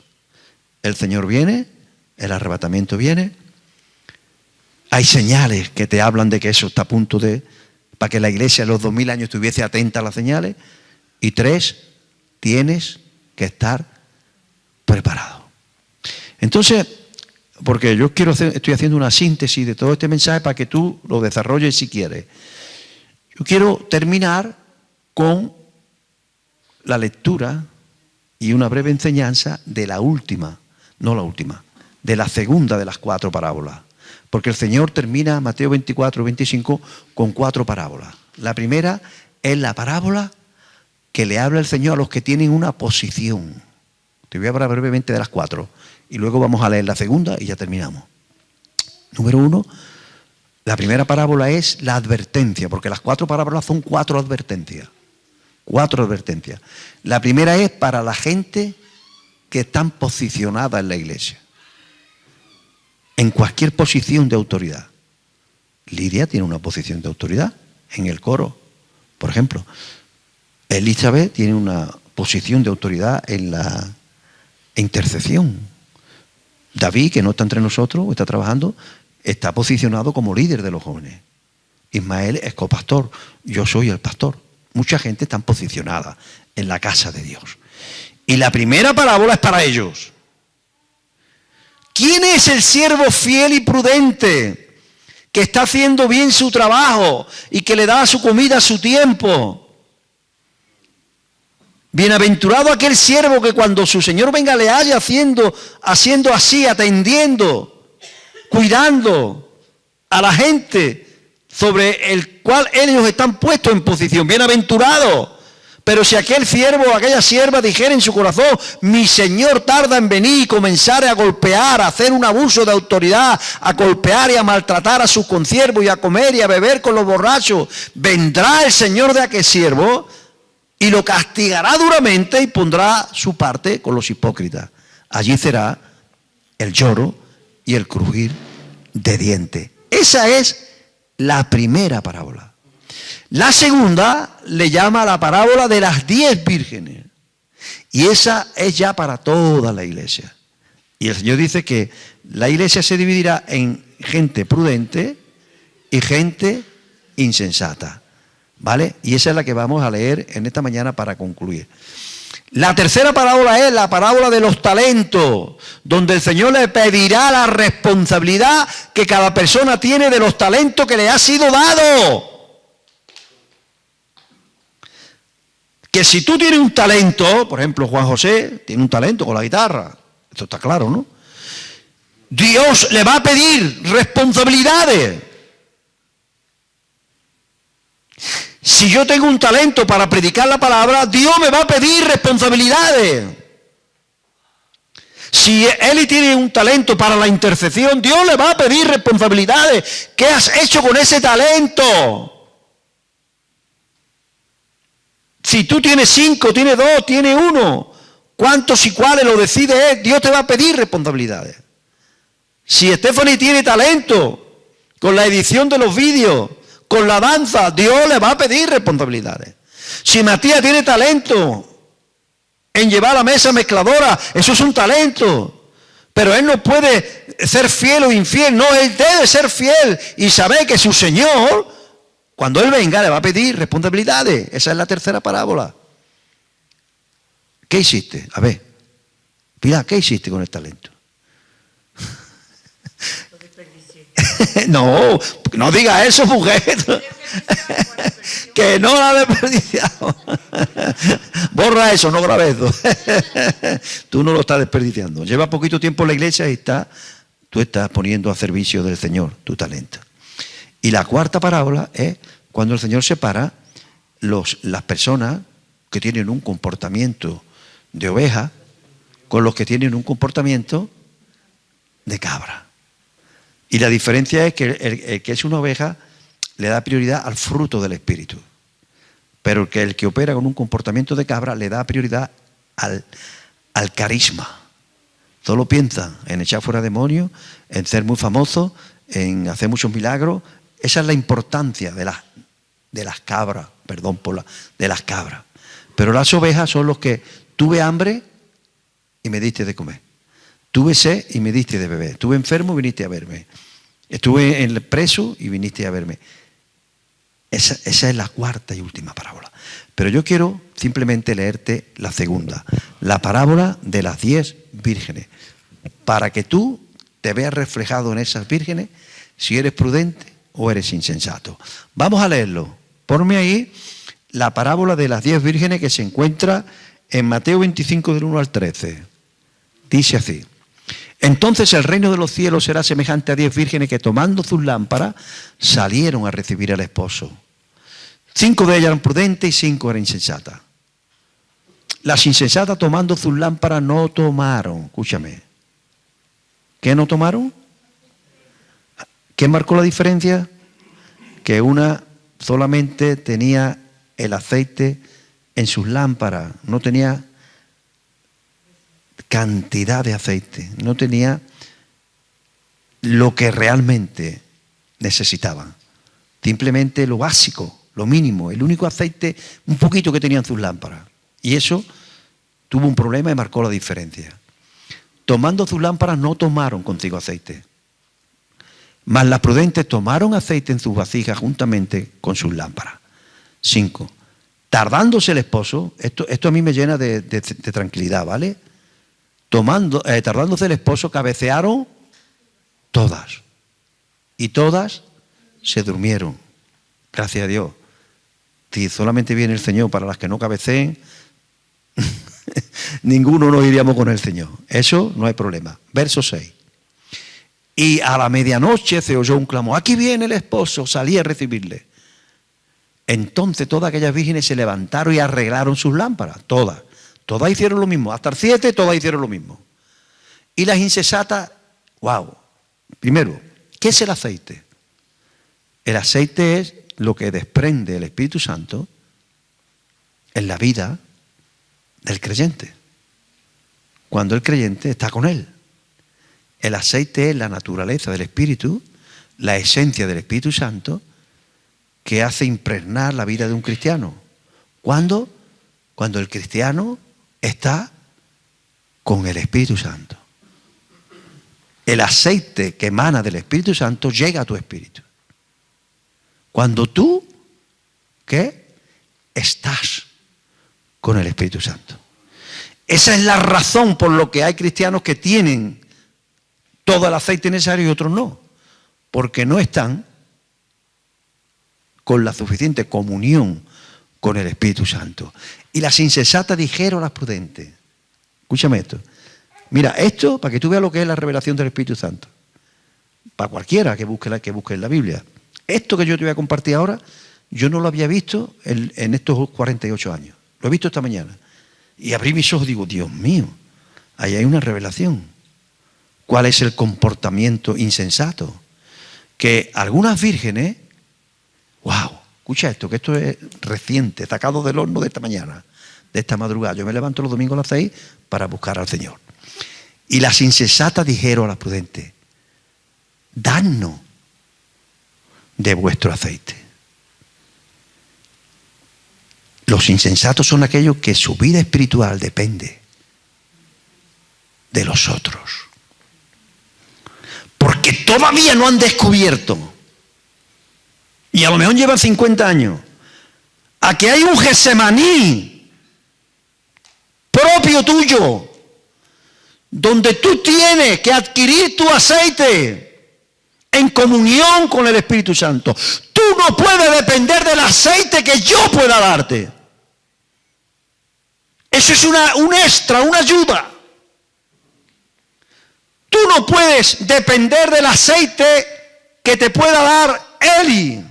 El Señor viene, el arrebatamiento viene. Hay señales que te hablan de que eso está a punto de, para que la iglesia en los 2000 años estuviese atenta a las señales. Y 3, tienes que estar preparado. Entonces, porque yo estoy haciendo una síntesis de todo este mensaje para que tú lo desarrolles si quieres. Yo quiero terminar con la lectura y una breve enseñanza de la última, no la última, de la segunda de las 4 parábolas. Porque el Señor termina Mateo 24-25 con 4 parábolas. La primera es la parábola que le habla el Señor a los que tienen una posición. Te voy a hablar brevemente de las 4 y luego vamos a leer la segunda y ya terminamos. Número 1, la primera parábola es la advertencia, porque las 4 parábolas son 4 advertencias. 4 advertencias. La primera es para la gente que están posicionada en la iglesia, en cualquier posición de autoridad. Lidia tiene una posición de autoridad en el coro, por ejemplo. Elizabeth tiene una posición de autoridad en la intercesión. David, que no está entre nosotros, está trabajando, está posicionado como líder de los jóvenes. Ismael es copastor, yo soy el pastor. Mucha gente está posicionada en la casa de Dios. Y la primera parábola es para ellos. ¿Quién es el siervo fiel y prudente que está haciendo bien su trabajo y que le da su comida a su tiempo? Bienaventurado aquel siervo que cuando su Señor venga le haya haciendo así, atendiendo, cuidando a la gente sobre el cual ellos están puestos en posición. Bienaventurado. Pero si aquel siervo o aquella sierva dijera en su corazón, mi Señor tarda en venir, y comenzare a golpear, a hacer un abuso de autoridad, a golpear y a maltratar a sus consiervos y a comer y a beber con los borrachos, vendrá el Señor de aquel siervo y lo castigará duramente y pondrá su parte con los hipócritas. Allí será el lloro y el crujir de dientes. Esa es la primera parábola. La segunda le llama la parábola de las 10 vírgenes. Y esa es ya para toda la iglesia. Y el Señor dice que la iglesia se dividirá en gente prudente y gente insensata. ¿Vale? Y esa es la que vamos a leer en esta mañana para concluir. La tercera parábola es la parábola de los talentos, donde el Señor le pedirá la responsabilidad que cada persona tiene de los talentos que le ha sido dado. Que si tú tienes un talento, por ejemplo, Juan José tiene un talento con la guitarra, esto está claro, ¿no? Dios le va a pedir responsabilidades. Si yo tengo un talento para predicar la palabra, Dios me va a pedir responsabilidades. Si Eli tiene un talento para la intercesión, Dios le va a pedir responsabilidades. ¿Qué has hecho con ese talento? Si tú tienes 5, tienes 2, tienes 1, ¿cuántos y cuáles lo decide él? Dios te va a pedir responsabilidades. Si Stephanie tiene talento con la edición de los vídeos, con la danza, Dios le va a pedir responsabilidades. Si Matías tiene talento en llevar la mesa mezcladora, eso es un talento. Pero él no puede ser fiel o infiel, no, él debe ser fiel y saber que su Señor, cuando él venga, le va a pedir responsabilidades. Esa es la tercera parábola. ¿Qué hiciste? A ver, mira, ¿qué hiciste con el talento? No, no diga eso, mujer. Que no la he desperdiciado. Borra eso, no grabes eso. Tú no lo estás desperdiciando. Lleva poquito tiempo en la iglesia y tú estás poniendo a servicio del Señor tu talento. Y la cuarta parábola es cuando el Señor separa las personas que tienen un comportamiento de oveja con los que tienen un comportamiento de cabra. Y la diferencia es que el que es una oveja le da prioridad al fruto del Espíritu. Pero el que opera con un comportamiento de cabra le da prioridad al carisma. Solo piensa en echar fuera demonios, en ser muy famoso, en hacer muchos milagros. Esa es la importancia de las cabras, de las cabras. Pero las ovejas son los que tuve hambre y me diste de comer. Tuve sed y me diste de beber. Estuve enfermo y viniste a verme. Estuve en preso y viniste a verme. Esa es la cuarta y última parábola. Pero yo quiero simplemente leerte la segunda. La parábola de las 10 vírgenes. Para que tú te veas reflejado en esas vírgenes si eres prudente o eres insensato. Vamos a leerlo. Ponme ahí la parábola de las 10 vírgenes que se encuentra en Mateo 25 del 1 al 13. Dice así. Entonces el reino de los cielos será semejante a 10 vírgenes que tomando sus lámparas salieron a recibir al esposo. 5 de ellas eran prudentes y 5 eran insensatas. Las insensatas tomando sus lámparas no tomaron, escúchame. ¿Qué no tomaron? ¿Qué marcó la diferencia? Que una solamente tenía el aceite en sus lámparas, no tenía cantidad de aceite, no tenía lo que realmente necesitaban, simplemente lo básico, lo mínimo, el único aceite, un poquito que tenían sus lámparas. Y eso tuvo un problema y marcó la diferencia. Tomando sus lámparas no tomaron consigo aceite, mas las prudentes tomaron aceite en sus vasijas juntamente con sus lámparas. 5. Tardándose el esposo, esto a mí me llena de tranquilidad, ¿vale? Tardándose el esposo, cabecearon todas. Y todas se durmieron. Gracias a Dios. Si solamente viene el Señor para las que no cabeceen, ninguno nos iríamos con el Señor. Eso no hay problema. Verso 6. Y a la medianoche se oyó un clamor. Aquí viene el esposo, salí a recibirle. Entonces todas aquellas vírgenes se levantaron y arreglaron sus lámparas. Todas. Todas hicieron lo mismo. Hasta el 7 todas hicieron lo mismo. Y las insensatas, wow. Primero, ¿qué es el aceite? El aceite es lo que desprende el Espíritu Santo en la vida del creyente. Cuando el creyente está con él. El aceite es la naturaleza del Espíritu, la esencia del Espíritu Santo, que hace impregnar la vida de un cristiano. ¿Cuándo? Cuando el cristiano está con el Espíritu Santo. El aceite que emana del Espíritu Santo llega a tu espíritu. Cuando tú, ¿qué? Estás con el Espíritu Santo. Esa es la razón por la que hay cristianos que tienen todo el aceite necesario y otros no. Porque no están con la suficiente comunión con el Espíritu Santo. Y las insensatas dijeron a las prudentes. Escúchame esto. Mira, esto, para que tú veas lo que es la revelación del Espíritu Santo. Para cualquiera que busque en la Biblia. Esto que yo te voy a compartir ahora, yo no lo había visto en estos 48 años. Lo he visto esta mañana. Y abrí mis ojos y digo, Dios mío, ahí hay una revelación. ¿Cuál es el comportamiento insensato? Que algunas vírgenes, wow, escucha esto, que esto es reciente, sacado del horno de esta mañana, de esta madrugada. Yo me levanto los domingos a las 6 para buscar al Señor. Y las insensatas dijeron a las prudentes, dadnos de vuestro aceite. Los insensatos son aquellos que su vida espiritual depende de los otros. Porque todavía no han descubierto, y a lo mejor llevan 50 años, a que hay un Getsemaní propio tuyo, donde tú tienes que adquirir tu aceite en comunión con el Espíritu Santo. Tú no puedes depender del aceite que yo pueda darte. Eso es un extra, una ayuda. Tú no puedes depender del aceite que te pueda dar Eli.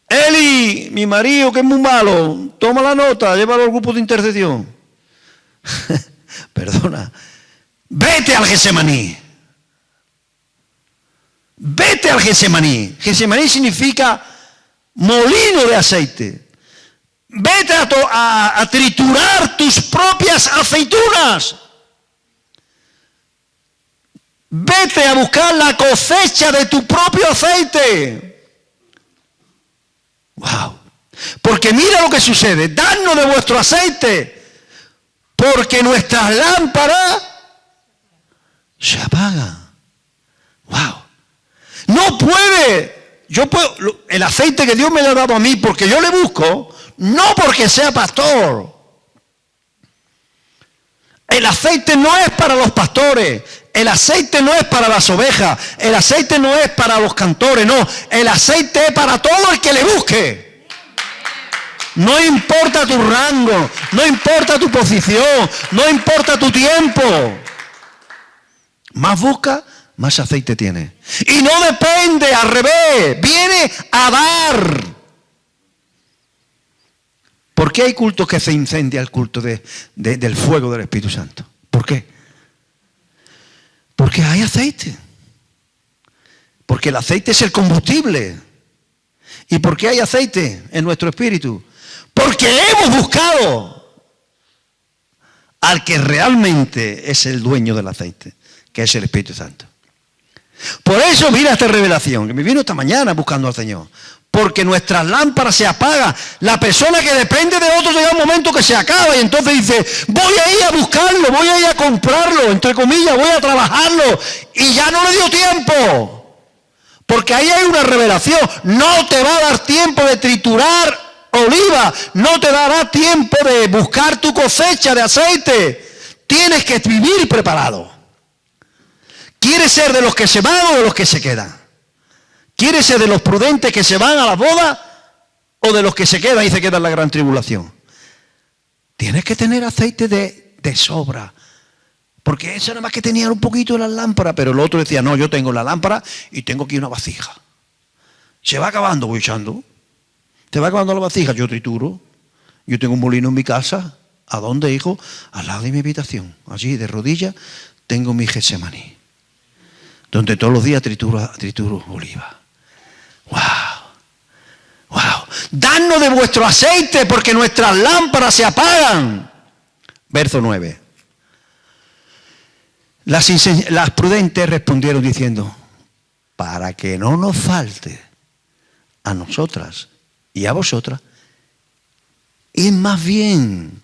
Eli, mi marido que es muy malo, toma la nota, llévalo al grupo de intercesión. Perdona. Vete al Getsemaní. Vete al Getsemaní. Getsemaní significa molino de aceite. Vete a triturar tus propias aceitunas. Vete a buscar la cosecha de tu propio aceite. Wow. Porque mira lo que sucede. Dadnos de vuestro aceite. Porque nuestras lámparas se apagan. Wow. No puede. El aceite que Dios me ha dado a mí, porque yo le busco, no porque sea pastor. El aceite no es para los pastores. El aceite no es para las ovejas. El aceite no es para los cantores. No. El aceite es para todo el que le busque. No importa tu rango. No importa tu posición. No importa tu tiempo. Más busca, más aceite tiene. Y no depende, al revés. Viene a dar. ¿Por qué hay cultos que se incendia el culto del fuego del Espíritu Santo? ¿Por qué? Porque hay aceite. Porque el aceite es el combustible. ¿Y por qué hay aceite en nuestro espíritu? Porque hemos buscado al que realmente es el dueño del aceite, que es el Espíritu Santo. Por eso mira esta revelación, que me vino esta mañana buscando al Señor. Porque nuestras lámparas se apagan. La persona que depende de otro llega un momento que se acaba y entonces dice, voy a ir a buscarlo, voy a ir a comprarlo, entre comillas, voy a trabajarlo. Y ya no le dio tiempo. Porque ahí hay una revelación. No te va a dar tiempo de triturar oliva. No te dará tiempo de buscar tu cosecha de aceite. Tienes que vivir preparado. ¿Quieres ser de los que se van o de los que se quedan? ¿Quieres ser de los prudentes que se van a la boda o de los que se quedan y se quedan en la gran tribulación? Tienes que tener aceite de sobra. Porque eso nada más que tenían un poquito en las lámparas, pero el otro decía, no, yo tengo la lámpara y tengo aquí una vasija. Se va acabando, voy echando. Se va acabando la vasija, yo trituro. Yo tengo un molino en mi casa. ¿A dónde, hijo? Al lado de mi habitación. Allí, de rodillas, tengo mi Getsemaní. Donde todos los días trituro oliva. ¡Wow! ¡Wow! Dadnos de vuestro aceite porque nuestras lámparas se apagan. Verso 9. Las prudentes respondieron diciendo, para que no nos falte a nosotras y a vosotras, es más bien,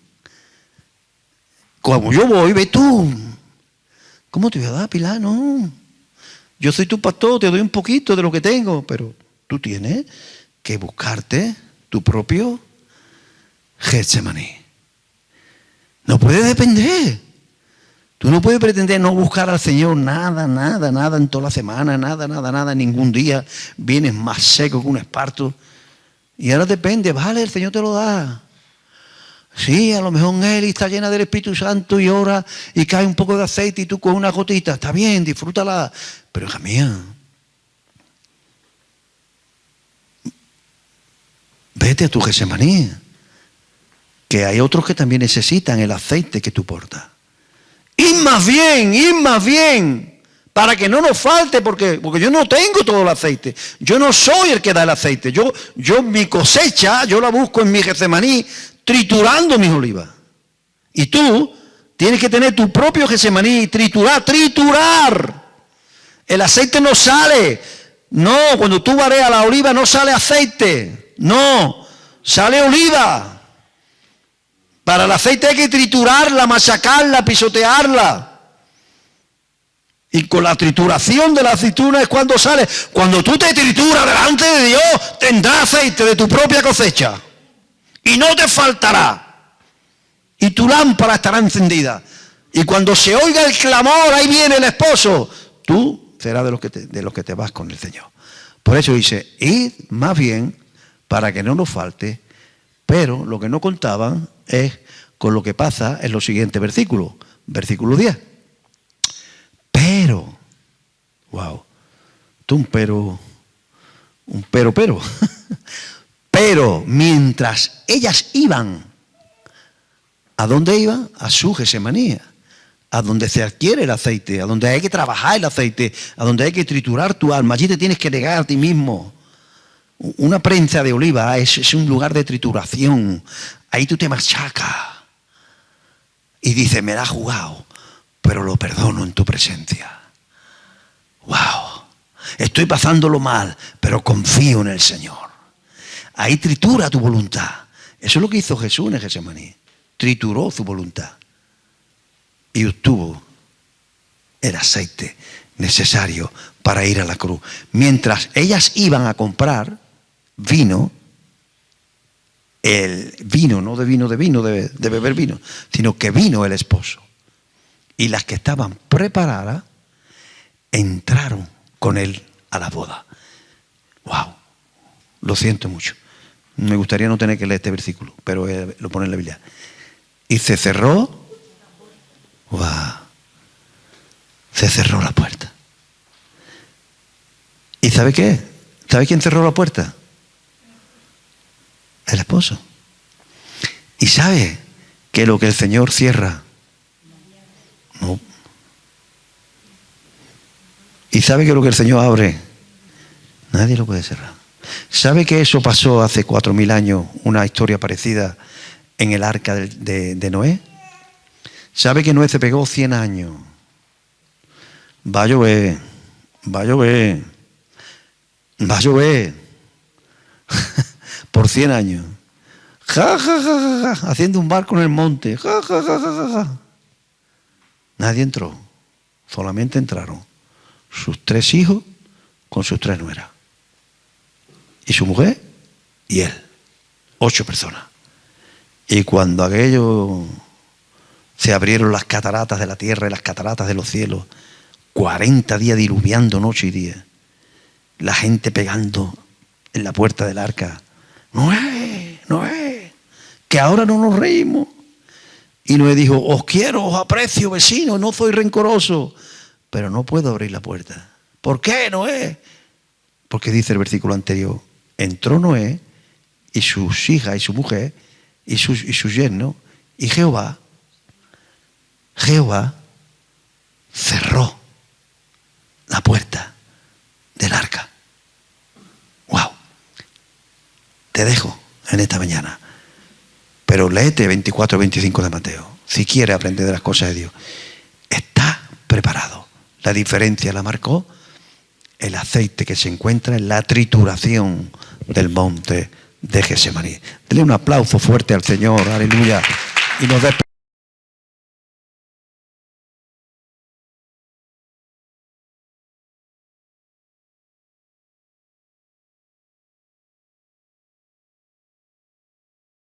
como yo voy, ve tú. ¿Cómo te voy a dar, Pilar? No. Yo soy tu pastor, te doy un poquito de lo que tengo, pero tú tienes que buscarte tu propio Getsemaní. No puedes depender. Tú no puedes pretender no buscar al Señor nada en toda la semana, nada, ningún día. Vienes más seco que un esparto. Y ahora depende, vale, el Señor te lo da. Sí, a lo mejor Eli está llena del Espíritu Santo y ora y cae un poco de aceite y tú con una gotita. Está bien, disfrútala. Pero hija mía, vete a tu Getsemaní. Que hay otros que también necesitan el aceite que tú portas. Y más bien, para que no nos falte, porque yo no tengo todo el aceite. Yo no soy el que da el aceite. Yo mi cosecha, yo la busco en mi Getsemaní, triturando mis olivas. Y tú tienes que tener tu propio Getsemaní, triturar. El aceite no sale. No, cuando tú vareas la oliva no sale aceite. No, sale oliva. Para el aceite hay que triturarla, machacarla, pisotearla. Y con la trituración de la aceituna es cuando sale. Cuando tú te trituras delante de Dios, tendrás aceite de tu propia cosecha. Y no te faltará. Y tu lámpara estará encendida. Y cuando se oiga el clamor, ahí viene el esposo. Tú serás de los que te vas con el Señor. Por eso dice, id más bien para que no nos falte. Pero lo que no contaban es con lo que pasa en los siguientes versículos. Versículo 10. Pero, wow, un pero. Pero mientras ellas iban, ¿a dónde iban? A su Getsemaní, a donde se adquiere el aceite, a donde hay que trabajar el aceite, a donde hay que triturar tu alma. Allí te tienes que negar a ti mismo. Una prensa de oliva es un lugar de trituración. Ahí tú te machacas y dices, me la has jugado, pero lo perdono en tu presencia. Wow, estoy pasándolo mal, pero confío en el Señor. Ahí tritura tu voluntad. Eso es lo que hizo Jesús en Getsemaní. Trituró su voluntad y obtuvo el aceite necesario para ir a la cruz. Mientras ellas iban a comprar vino, el vino, no de beber vino, sino que vino el esposo. Y las que estaban preparadas entraron con él a la boda. Wow, lo siento mucho. Me gustaría no tener que leer este versículo, pero lo pone en la Biblia. Y se cerró, wow, se cerró la puerta. ¿Y sabe qué? ¿Sabe quién cerró la puerta? El esposo. ¿Y sabe que lo que el Señor cierra? No. ¿Y sabe que lo que el Señor abre? Nadie lo puede cerrar. ¿Sabe que eso pasó hace 4.000 años, una historia parecida en el arca de Noé? ¿Sabe que Noé se pegó 100 años? Va a llover, por 100 años. Haciendo un barco en el monte. Nadie entró. Solamente entraron sus 3 hijos con sus 3 nueras. Y su mujer y él. 8 personas. Y cuando aquello se abrieron las cataratas de la tierra y las cataratas de los cielos, 40 días diluviando noche y día, la gente pegando en la puerta del arca. Noé, que ahora no nos reímos. Y Noé dijo, os quiero, os aprecio, vecino, no soy rencoroso, pero no puedo abrir la puerta. ¿Por qué, Noé? Porque dice el versículo anterior, entró Noé y sus hijas y su mujer y su yerno, y Jehová cerró la puerta del arca. Wow. Te dejo en esta mañana. Pero léete 24-25 de Mateo. Si quieres aprender de las cosas de Dios. Está preparado. La diferencia la marcó el aceite que se encuentra en la trituración del monte de Getsemaní. Dele un aplauso fuerte al Señor, aleluya. Y nos despedimos.